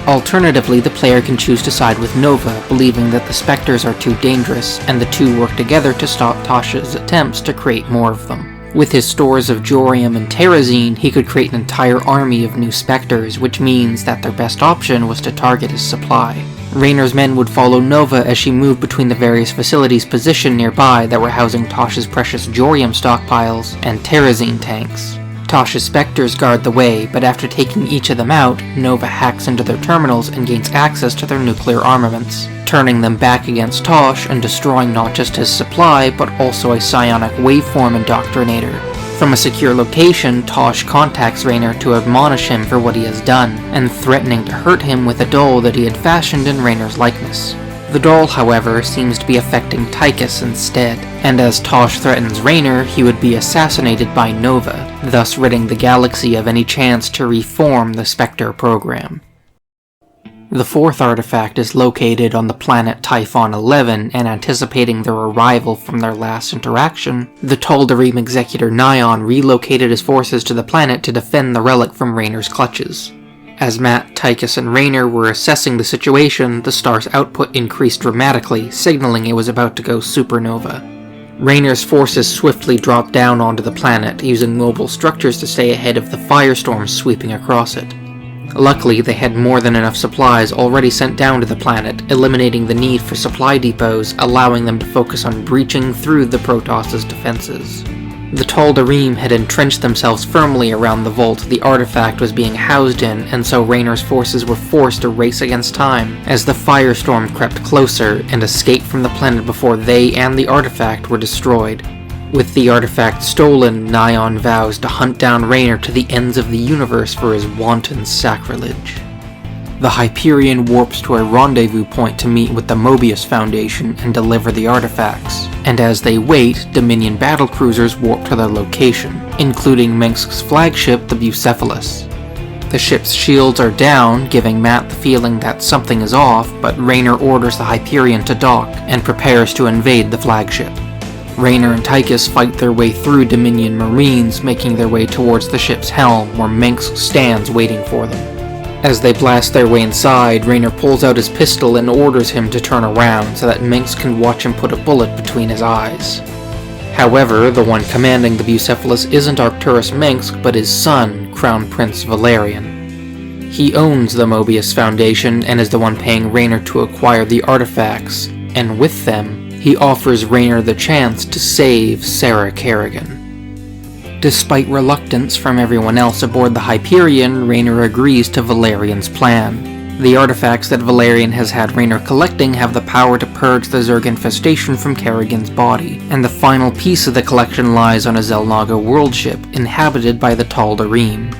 Alternatively, the player can choose to side with Nova, believing that the specters are too dangerous, and the two work together to stop Tasha's attempts to create more of them. With his stores of Jorium and Terrazine, he could create an entire army of new specters, which means that their best option was to target his supply. Raynor's men would follow Nova as she moved between the various facilities positioned nearby that were housing Tasha's precious Jorium stockpiles and Terrazine tanks. Tasha's specters guard the way, but after taking each of them out, Nova hacks into their terminals and gains access to their nuclear armaments, turning them back against Tosh and destroying not just his supply, but also a psionic waveform indoctrinator. From a secure location, Tosh contacts Raynor to admonish him for what he has done, and threatening to hurt him with a doll that he had fashioned in Raynor's likeness. The doll, however, seems to be affecting Tychus instead, and as Tosh threatens Raynor, he would be assassinated by Nova, thus ridding the galaxy of any chance to reform the Spectre program. The fourth artifact is located on the planet Typhon 11, and anticipating their arrival from their last interaction, the Tal'Darim executor Nyon relocated his forces to the planet to defend the relic from Raynor's clutches. As Matt, Tychus, and Raynor were assessing the situation, the star's output increased dramatically, signaling it was about to go supernova. Raynor's forces swiftly dropped down onto the planet, using mobile structures to stay ahead of the firestorms sweeping across it. Luckily, they had more than enough supplies already sent down to the planet, eliminating the need for supply depots, allowing them to focus on breaching through the Protoss' defenses. The Tal'Darim had entrenched themselves firmly around the vault the artifact was being housed in, and so Raynor's forces were forced to race against time as the firestorm crept closer and escaped from the planet before they and the artifact were destroyed. With the artifact stolen, Nyon vows to hunt down Raynor to the ends of the universe for his wanton sacrilege. The Hyperion warps to a rendezvous point to meet with the Mobius Foundation and deliver the artifacts, and as they wait, Dominion battlecruisers warp to their location, including Mengsk's flagship, the Bucephalus. The ship's shields are down, giving Matt the feeling that something is off, but Raynor orders the Hyperion to dock and prepares to invade the flagship. Raynor and Tychus fight their way through Dominion Marines, making their way towards the ship's helm, where Mengsk stands waiting for them. As they blast their way inside, Raynor pulls out his pistol and orders him to turn around so that Mengsk can watch him put a bullet between his eyes. However, the one commanding the Bucephalus isn't Arcturus Mengsk, but his son, Crown Prince Valerian. He owns the Mobius Foundation and is the one paying Raynor to acquire the artifacts, and with them, he offers Raynor the chance to save Sarah Kerrigan. Despite reluctance from everyone else aboard the Hyperion, Raynor agrees to Valerian's plan. The artifacts that Valerian has had Raynor collecting have the power to purge the Zerg infestation from Kerrigan's body, and the final piece of the collection lies on a Xel'Naga world ship, inhabited by the Tal'Darim.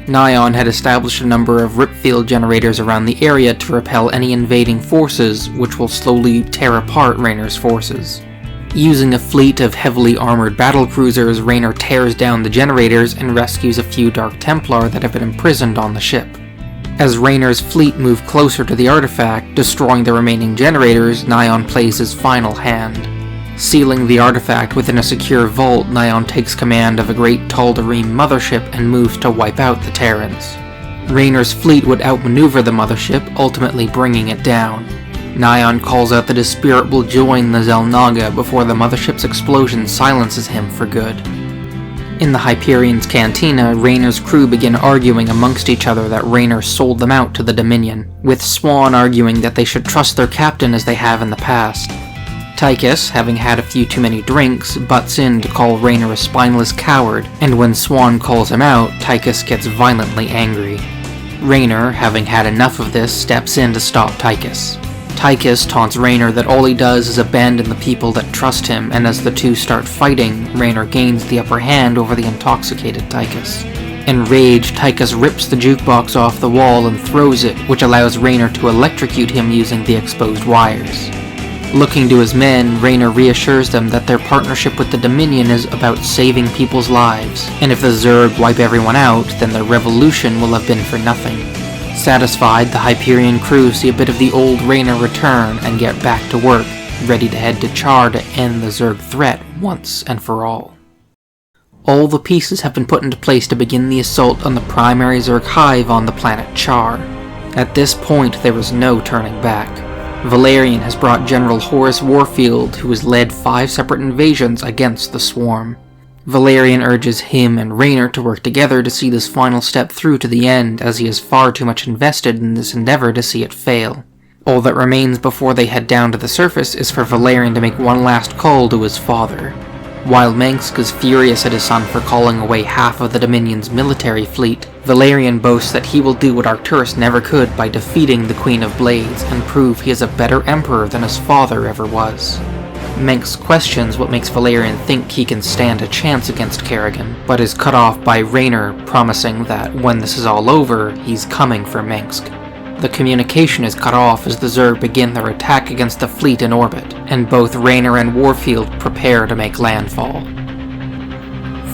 Nyan had established a number of ripfield generators around the area to repel any invading forces, which will slowly tear apart Raynor's forces. Using a fleet of heavily armored battlecruisers, Raynor tears down the generators and rescues a few Dark Templar that have been imprisoned on the ship. As Raynor's fleet move closer to the artifact, destroying the remaining generators, Nyan plays his final hand. Sealing the artifact within a secure vault, Nyan takes command of a great Tal'Darim mothership and moves to wipe out the Terrans. Raynor's fleet would outmaneuver the mothership, ultimately bringing it down. Nyan calls out that his spirit will join the Xel'Naga before the mothership's explosion silences him for good. In the Hyperion's cantina, Raynor's crew begin arguing amongst each other that Raynor sold them out to the Dominion, with Swan arguing that they should trust their captain as they have in the past. Tychus, having had a few too many drinks, butts in to call Raynor a spineless coward, and when Swan calls him out, Tychus gets violently angry. Raynor, having had enough of this, steps in to stop Tychus. Tychus taunts Raynor that all he does is abandon the people that trust him, and as the two start fighting, Raynor gains the upper hand over the intoxicated Tychus. Enraged, Tychus rips the jukebox off the wall and throws it, which allows Raynor to electrocute him using the exposed wires. Looking to his men, Raynor reassures them that their partnership with the Dominion is about saving people's lives, and if the Zerg wipe everyone out, then their revolution will have been for nothing. Satisfied, the Hyperion crew see a bit of the old Raynor return and get back to work, ready to head to Char to end the Zerg threat once and for all. All the pieces have been put into place to begin the assault on the primary Zerg hive on the planet Char. At this point, there is no turning back. Valerian has brought General Horace Warfield, who has led 5 separate invasions against the Swarm. Valerian urges him and Raynor to work together to see this final step through to the end, as he is far too much invested in this endeavor to see it fail. All that remains before they head down to the surface is for Valerian to make one last call to his father. While Mengsk is furious at his son for calling away half of the Dominion's military fleet, Valerian boasts that he will do what Arcturus never could by defeating the Queen of Blades and prove he is a better emperor than his father ever was. Mengsk questions what makes Valerian think he can stand a chance against Kerrigan, but is cut off by Raynor promising that when this is all over, he's coming for Mengsk. The communication is cut off as the Zerg begin their attack against the fleet in orbit, and both Raynor and Warfield prepare to make landfall.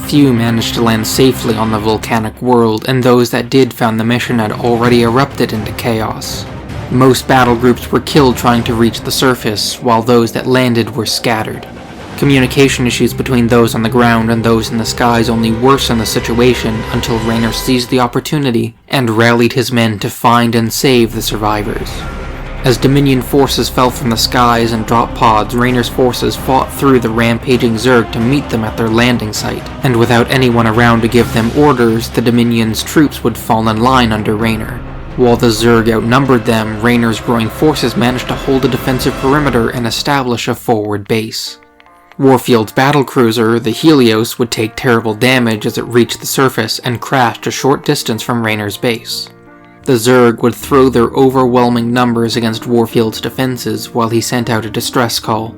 Few managed to land safely on the volcanic world, and those that did found the mission had already erupted into chaos. Most battle groups were killed trying to reach the surface, while those that landed were scattered. Communication issues between those on the ground and those in the skies only worsened the situation until Raynor seized the opportunity and rallied his men to find and save the survivors. As Dominion forces fell from the skies and drop pods, Raynor's forces fought through the rampaging Zerg to meet them at their landing site, and without anyone around to give them orders, the Dominion's troops would fall in line under Raynor. While the Zerg outnumbered them, Raynor's growing forces managed to hold a defensive perimeter and establish a forward base. Warfield's battlecruiser, the Helios, would take terrible damage as it reached the surface and crashed a short distance from Raynor's base. The Zerg would throw their overwhelming numbers against Warfield's defenses while he sent out a distress call.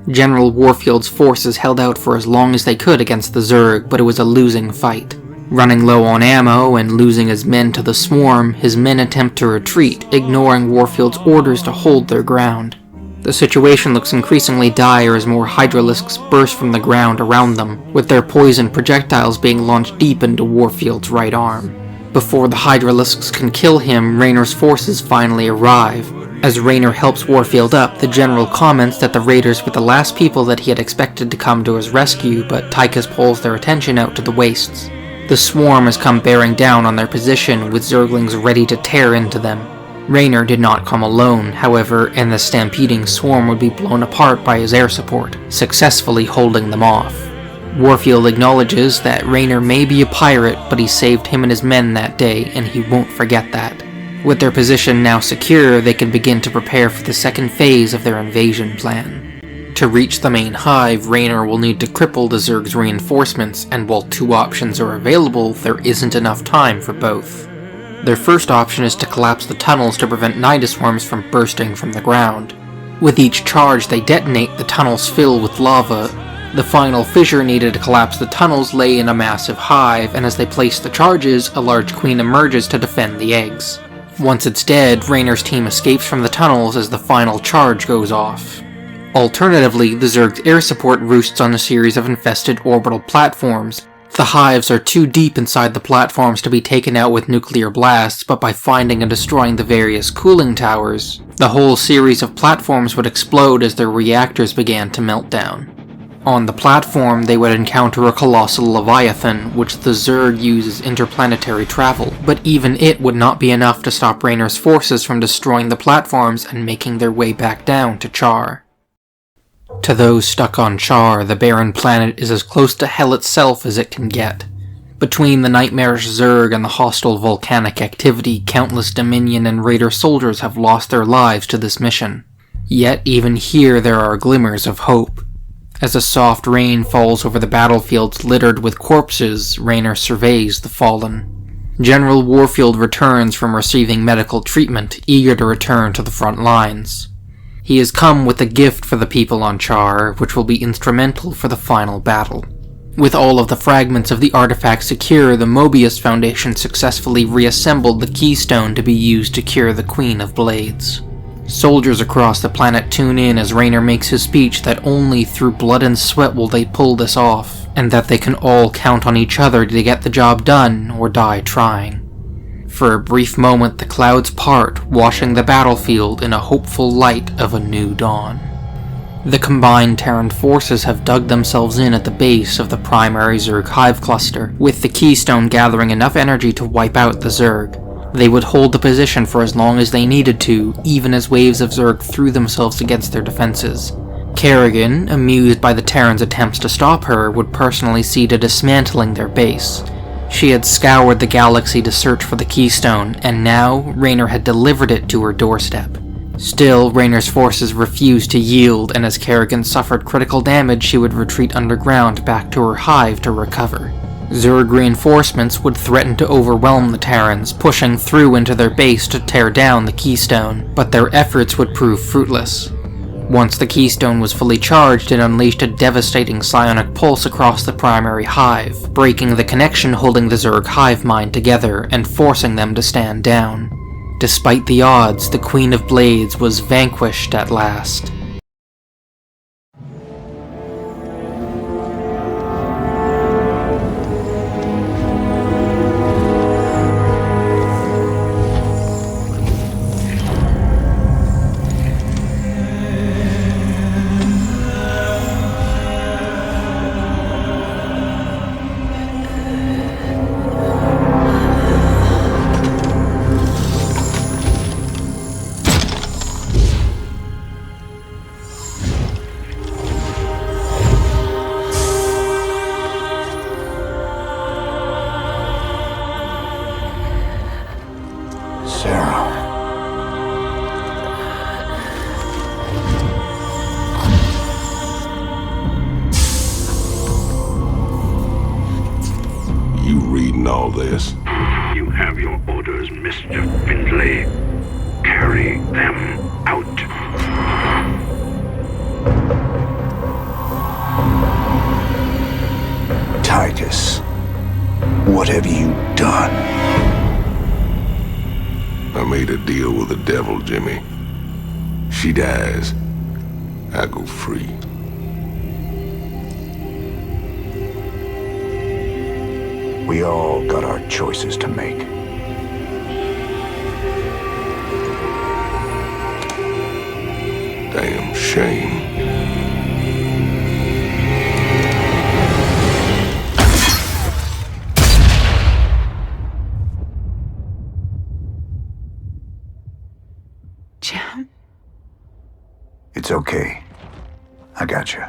General Warfield's forces held out for as long as they could against the Zerg, but it was a losing fight. Running low on ammo and losing his men to the Swarm, his men attempt to retreat, ignoring Warfield's orders to hold their ground. The situation looks increasingly dire as more Hydralisks burst from the ground around them, with their poison projectiles being launched deep into Warfield's right arm. Before the Hydralisks can kill him, Raynor's forces finally arrive. As Raynor helps Warfield up, the general comments that the raiders were the last people that he had expected to come to his rescue, but Tychus pulls their attention out to the wastes. The Swarm has come bearing down on their position, with Zerglings ready to tear into them. Raynor did not come alone, however, and the stampeding Swarm would be blown apart by his air support, successfully holding them off. Warfield acknowledges that Raynor may be a pirate, but he saved him and his men that day, and he won't forget that. With their position now secure, they can begin to prepare for the second phase of their invasion plan. To reach the main hive, Raynor will need to cripple the Zerg's reinforcements, and while 2 options are available, there isn't enough time for both. Their first option is to collapse the tunnels to prevent nidusworms from bursting from the ground. With each charge they detonate, the tunnels fill with lava. The final fissure needed to collapse the tunnels lay in a massive hive, and as they place the charges, a large queen emerges to defend the eggs. Once it's dead, Raynor's team escapes from the tunnels as the final charge goes off. Alternatively, the Zerg's air support roosts on a series of infested orbital platforms. The hives are too deep inside the platforms to be taken out with nuclear blasts, but by finding and destroying the various cooling towers, the whole series of platforms would explode as their reactors began to melt down. On the platform, they would encounter a colossal leviathan, which the Zerg uses interplanetary travel, but even it would not be enough to stop Raynor's forces from destroying the platforms and making their way back down to Char. To those stuck on Char, the barren planet is as close to hell itself as it can get. Between the nightmarish Zerg and the hostile volcanic activity, countless Dominion and Raider soldiers have lost their lives to this mission. Yet even here there are glimmers of hope. As a soft rain falls over the battlefields littered with corpses, Raynor surveys the fallen. General Warfield returns from receiving medical treatment, eager to return to the front lines. He has come with a gift for the people on Char, which will be instrumental for the final battle. With all of the fragments of the artifact secure, the Mobius Foundation successfully reassembled the Keystone to be used to cure the Queen of Blades. Soldiers across the planet tune in as Raynor makes his speech that only through blood and sweat will they pull this off, and that they can all count on each other to get the job done or die trying. For a brief moment the clouds part, washing the battlefield in a hopeful light of a new dawn. The combined Terran forces have dug themselves in at the base of the primary Zerg hive cluster, with the Keystone gathering enough energy to wipe out the Zerg. They would hold the position for as long as they needed to, even as waves of Zerg threw themselves against their defenses. Kerrigan, amused by the Terrans' attempts to stop her, would personally see to dismantling their base. She had scoured the galaxy to search for the Keystone, and now Raynor had delivered it to her doorstep. Still, Raynor's forces refused to yield, and as Kerrigan suffered critical damage, she would retreat underground back to her hive to recover. Zerg reinforcements would threaten to overwhelm the Terrans, pushing through into their base to tear down the Keystone, but their efforts would prove fruitless. Once the Keystone was fully charged, it unleashed a devastating psionic pulse across the primary hive, breaking the connection holding the Zerg hive mind together and forcing them to stand down. Despite the odds, the Queen of Blades was vanquished at last. All this. You have your orders, Mr. Findlay. Carry them out. Titus, what have you done? I made a deal with the devil, Jimmy. She dies, I go free. We all got our choices to make. Damn shame. Jim? It's okay. I got you.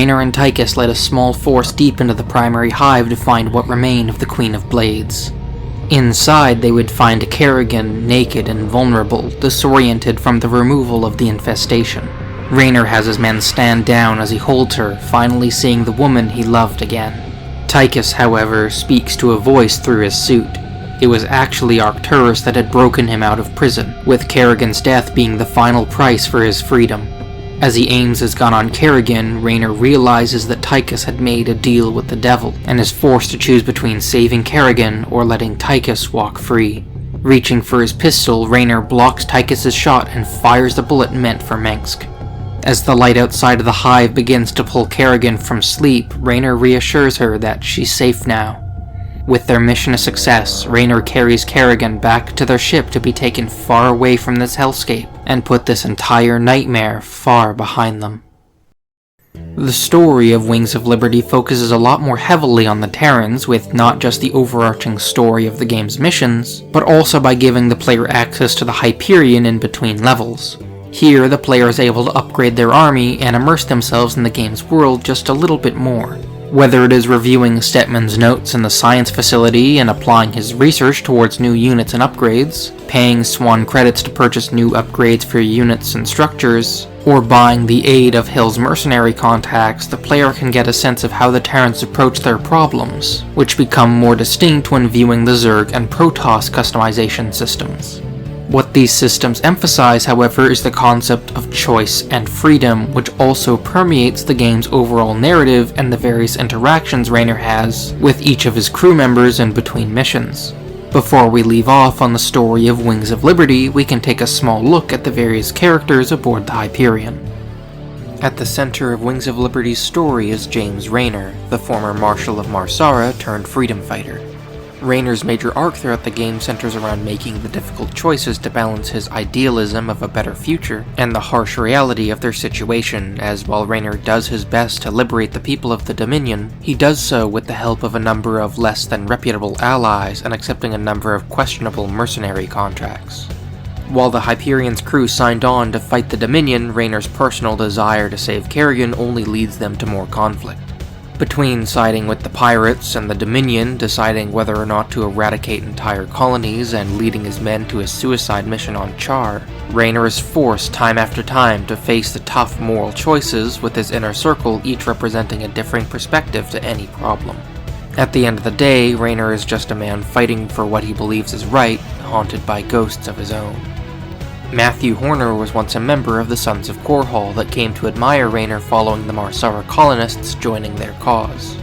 Raynor and Tychus led a small force deep into the primary hive to find what remained of the Queen of Blades. Inside, they would find Kerrigan naked and vulnerable, disoriented from the removal of the infestation. Raynor has his men stand down as he holds her, finally seeing the woman he loved again. Tychus, however, speaks to a voice through his suit. It was actually Arcturus that had broken him out of prison, with Kerrigan's death being the final price for his freedom. As he aims his gun on Kerrigan, Raynor realizes that Tychus had made a deal with the devil, and is forced to choose between saving Kerrigan or letting Tychus walk free. Reaching for his pistol, Raynor blocks Tychus' shot and fires the bullet meant for Mengsk. As the light outside of the hive begins to pull Kerrigan from sleep, Raynor reassures her that she's safe now. With their mission a success, Raynor carries Kerrigan back to their ship to be taken far away from this hellscape, and put this entire nightmare far behind them. The story of Wings of Liberty focuses a lot more heavily on the Terrans, with not just the overarching story of the game's missions, but also by giving the player access to the Hyperion in between levels. Here, the player is able to upgrade their army and immerse themselves in the game's world just a little bit more. Whether it is reviewing Stetman's notes in the science facility and applying his research towards new units and upgrades, paying Swan credits to purchase new upgrades for units and structures, or buying the aid of Hill's mercenary contacts, the player can get a sense of how the Terrans approach their problems, which become more distinct when viewing the Zerg and Protoss customization systems. What these systems emphasize, however, is the concept of choice and freedom, which also permeates the game's overall narrative and the various interactions Raynor has with each of his crew members in between missions. Before we leave off on the story of Wings of Liberty, we can take a small look at the various characters aboard the Hyperion. At the center of Wings of Liberty's story is James Raynor, the former Marshal of Marsara turned freedom fighter. Raynor's major arc throughout the game centers around making the difficult choices to balance his idealism of a better future and the harsh reality of their situation, as while Raynor does his best to liberate the people of the Dominion, he does so with the help of a number of less than reputable allies and accepting a number of questionable mercenary contracts. While the Hyperion's crew signed on to fight the Dominion, Raynor's personal desire to save Kerrigan only leads them to more conflict. Between siding with the pirates and the Dominion, deciding whether or not to eradicate entire colonies, and leading his men to a suicide mission on Char, Raynor is forced time after time to face the tough moral choices, with his inner circle each representing a differing perspective to any problem. At the end of the day, Raynor is just a man fighting for what he believes is right, haunted by ghosts of his own. Matthew Horner was once a member of the Sons of Korhal that came to admire Raynor following the Marsara colonists joining their cause.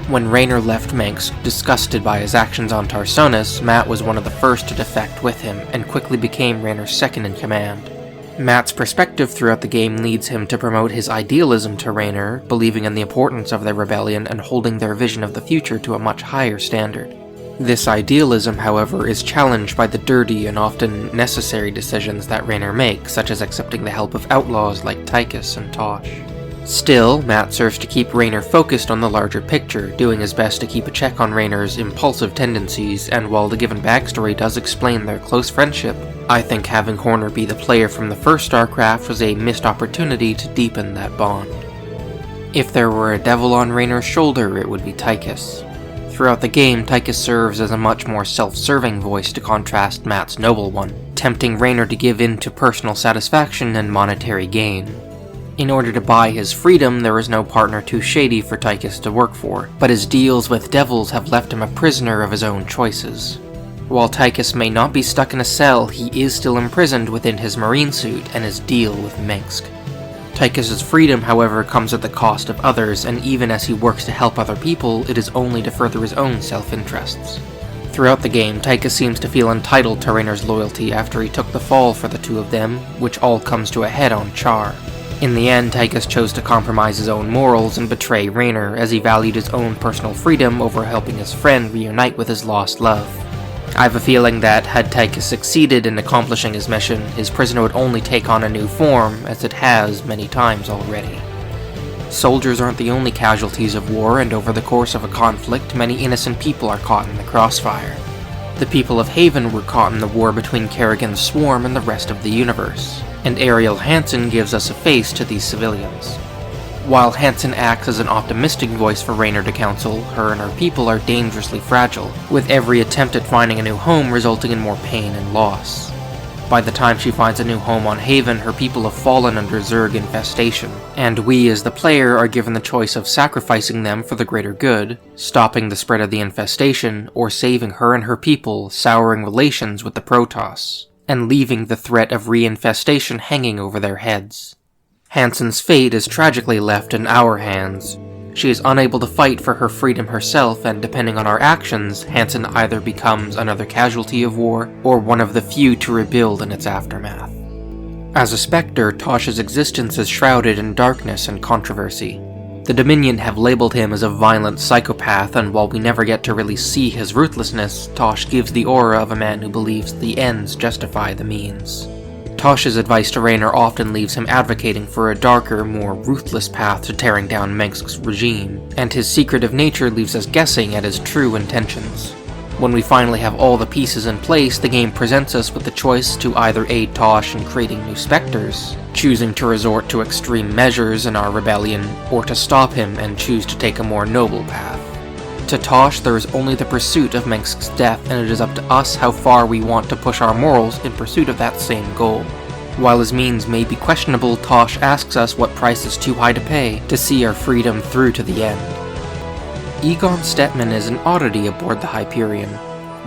When Raynor left Mengsk, disgusted by his actions on Tarsonis, Matt was one of the first to defect with him, and quickly became Raynor's second in command. Matt's perspective throughout the game leads him to promote his idealism to Raynor, believing in the importance of their rebellion and holding their vision of the future to a much higher standard. This idealism, however, is challenged by the dirty and often necessary decisions that Raynor makes, such as accepting the help of outlaws like Tychus and Tosh. Still, Matt serves to keep Raynor focused on the larger picture, doing his best to keep a check on Raynor's impulsive tendencies, and while the given backstory does explain their close friendship, I think having Horner be the player from the first Starcraft was a missed opportunity to deepen that bond. If there were a devil on Raynor's shoulder, it would be Tychus. Throughout the game, Tychus serves as a much more self-serving voice to contrast Matt's noble one, tempting Raynor to give in to personal satisfaction and monetary gain. In order to buy his freedom, there is no partner too shady for Tychus to work for, but his deals with devils have left him a prisoner of his own choices. While Tychus may not be stuck in a cell, he is still imprisoned within his marine suit and his deal with Mengsk. Tychus' freedom, however, comes at the cost of others, and even as he works to help other people, it is only to further his own self-interests. Throughout the game, Tychus seems to feel entitled to Raynor's loyalty after he took the fall for the two of them, which all comes to a head on Char. In the end, Tychus chose to compromise his own morals and betray Raynor, as he valued his own personal freedom over helping his friend reunite with his lost love. I have a feeling that, had Tychus succeeded in accomplishing his mission, his prisoner would only take on a new form, as it has many times already. Soldiers aren't the only casualties of war, and over the course of a conflict, many innocent people are caught in the crossfire. The people of Haven were caught in the war between Kerrigan's swarm and the rest of the universe, and Ariel Hansen gives us a face to these civilians. While Hansen acts as an optimistic voice for Raynor to counsel, her and her people are dangerously fragile, with every attempt at finding a new home resulting in more pain and loss. By the time she finds a new home on Haven, her people have fallen under Zerg infestation, and we as the player are given the choice of sacrificing them for the greater good, stopping the spread of the infestation, or saving her and her people, souring relations with the Protoss, and leaving the threat of reinfestation hanging over their heads. Hansen's fate is tragically left in our hands. She is unable to fight for her freedom herself, and depending on our actions, Hansen either becomes another casualty of war, or one of the few to rebuild in its aftermath. As a Spectre, Tosh's existence is shrouded in darkness and controversy. The Dominion have labeled him as a violent psychopath, and while we never get to really see his ruthlessness, Tosh gives the aura of a man who believes the ends justify the means. Tosh's advice to Raynor often leaves him advocating for a darker, more ruthless path to tearing down Mengsk's regime, and his secretive nature leaves us guessing at his true intentions. When we finally have all the pieces in place, the game presents us with the choice to either aid Tosh in creating new Spectres, choosing to resort to extreme measures in our rebellion, or to stop him and choose to take a more noble path. To Tosh, there is only the pursuit of Mengsk's death, and it is up to us how far we want to push our morals in pursuit of that same goal. While his means may be questionable, Tosh asks us what price is too high to pay to see our freedom through to the end. Egon Stetman is an oddity aboard the Hyperion.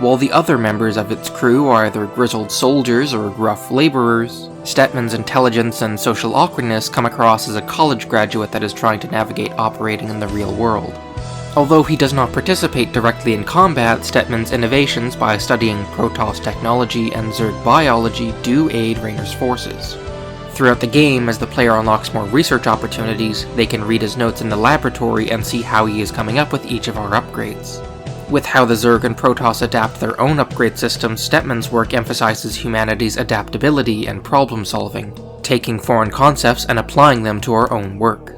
While the other members of its crew are either grizzled soldiers or gruff laborers, Stetman's intelligence and social awkwardness come across as a college graduate that is trying to navigate operating in the real world. Although he does not participate directly in combat, Stetman's innovations by studying Protoss technology and Zerg biology do aid Raynor's forces. Throughout the game, as the player unlocks more research opportunities, they can read his notes in the laboratory and see how he is coming up with each of our upgrades. With how the Zerg and Protoss adapt their own upgrade systems, Stetman's work emphasizes humanity's adaptability and problem solving, taking foreign concepts and applying them to our own work.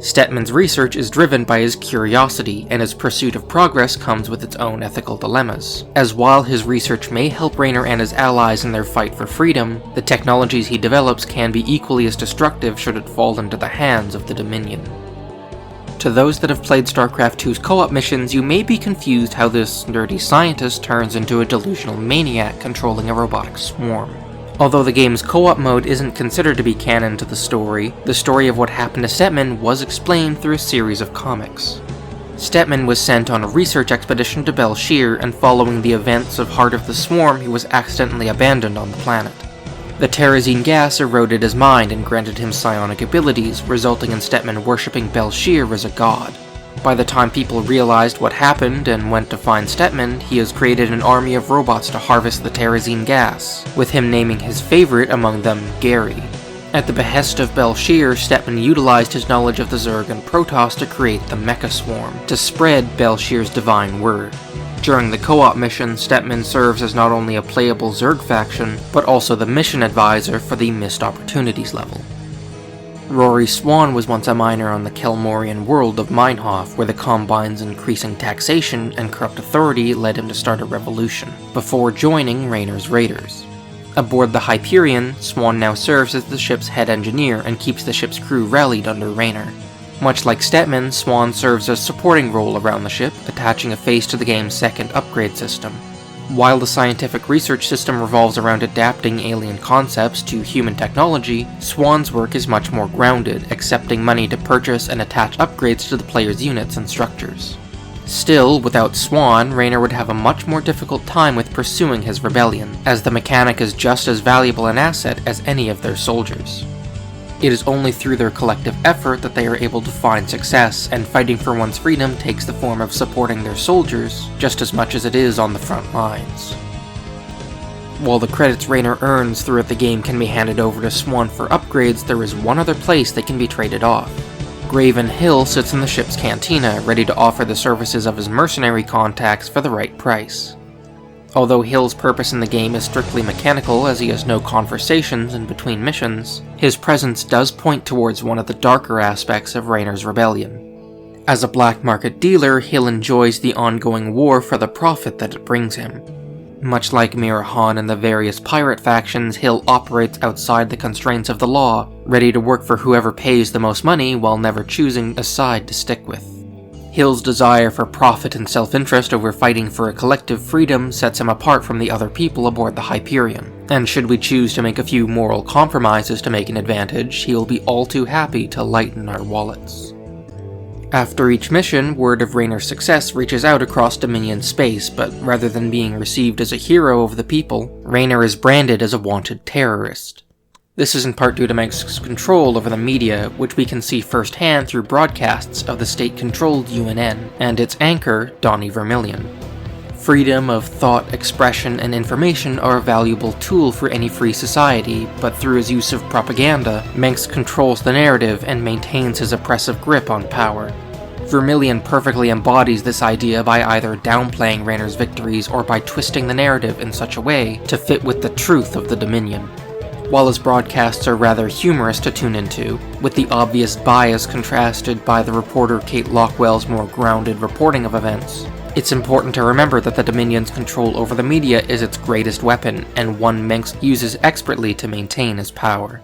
Stetman's research is driven by his curiosity, and his pursuit of progress comes with its own ethical dilemmas, as while his research may help Raynor and his allies in their fight for freedom, the technologies he develops can be equally as destructive should it fall into the hands of the Dominion. To those that have played StarCraft 2's co-op missions, you may be confused how this nerdy scientist turns into a delusional maniac controlling a robotic swarm. Although the game's co-op mode isn't considered to be canon to the story of what happened to Stetman was explained through a series of comics. Stetman was sent on a research expedition to Belshir, and following the events of Heart of the Swarm, he was accidentally abandoned on the planet. The Terrazine gas eroded his mind and granted him psionic abilities, resulting in Stetman worshipping Belshir as a god. By the time people realized what happened and went to find Stetman, he has created an army of robots to harvest the Terrazine gas, with him naming his favorite among them Gary. At the behest of Belshir, Stetman utilized his knowledge of the Zerg and Protoss to create the Mecha Swarm, to spread Belshir's divine word. During the co-op mission, Stetman serves as not only a playable Zerg faction, but also the mission advisor for the Missed Opportunities level. Rory Swan was once a miner on the Kelmorian world of Meinhof, where the Combine's increasing taxation and corrupt authority led him to start a revolution, before joining Raynor's raiders. Aboard the Hyperion, Swan now serves as the ship's head engineer and keeps the ship's crew rallied under Raynor. Much like Stetman, Swan serves a supporting role around the ship, attaching a face to the game's second upgrade system. While the scientific research system revolves around adapting alien concepts to human technology, Swan's work is much more grounded, accepting money to purchase and attach upgrades to the player's units and structures. Still, without Swan, Raynor would have a much more difficult time with pursuing his rebellion, as the mechanic is just as valuable an asset as any of their soldiers. It is only through their collective effort that they are able to find success, and fighting for one's freedom takes the form of supporting their soldiers just as much as it is on the front lines. While the credits Raynor earns throughout the game can be handed over to Swan for upgrades, there is one other place they can be traded off. Graven Hill sits in the ship's cantina, ready to offer the services of his mercenary contacts for the right price. Although Hill's purpose in the game is strictly mechanical, as he has no conversations in between missions, his presence does point towards one of the darker aspects of Raynor's rebellion. As a black market dealer, Hill enjoys the ongoing war for the profit that it brings him. Much like Mirahan and the various pirate factions, Hill operates outside the constraints of the law, ready to work for whoever pays the most money while never choosing a side to stick with. Hill's desire for profit and self-interest over fighting for a collective freedom sets him apart from the other people aboard the Hyperion, and should we choose to make a few moral compromises to make an advantage, he will be all too happy to lighten our wallets. After each mission, word of Raynor's success reaches out across Dominion space, but rather than being received as a hero of the people, Raynor is branded as a wanted terrorist. This is in part due to Mengsk's control over the media, which we can see firsthand through broadcasts of the state-controlled UNN, and its anchor, Donnie Vermillion. Freedom of thought, expression, and information are a valuable tool for any free society, but through his use of propaganda, Mengsk controls the narrative and maintains his oppressive grip on power. Vermillion perfectly embodies this idea by either downplaying Raynor's victories or by twisting the narrative in such a way to fit with the truth of the Dominion. While his broadcasts are rather humorous to tune into, with the obvious bias contrasted by the reporter Kate Lockwell's more grounded reporting of events, it's important to remember that the Dominion's control over the media is its greatest weapon, and one Mengsk uses expertly to maintain his power.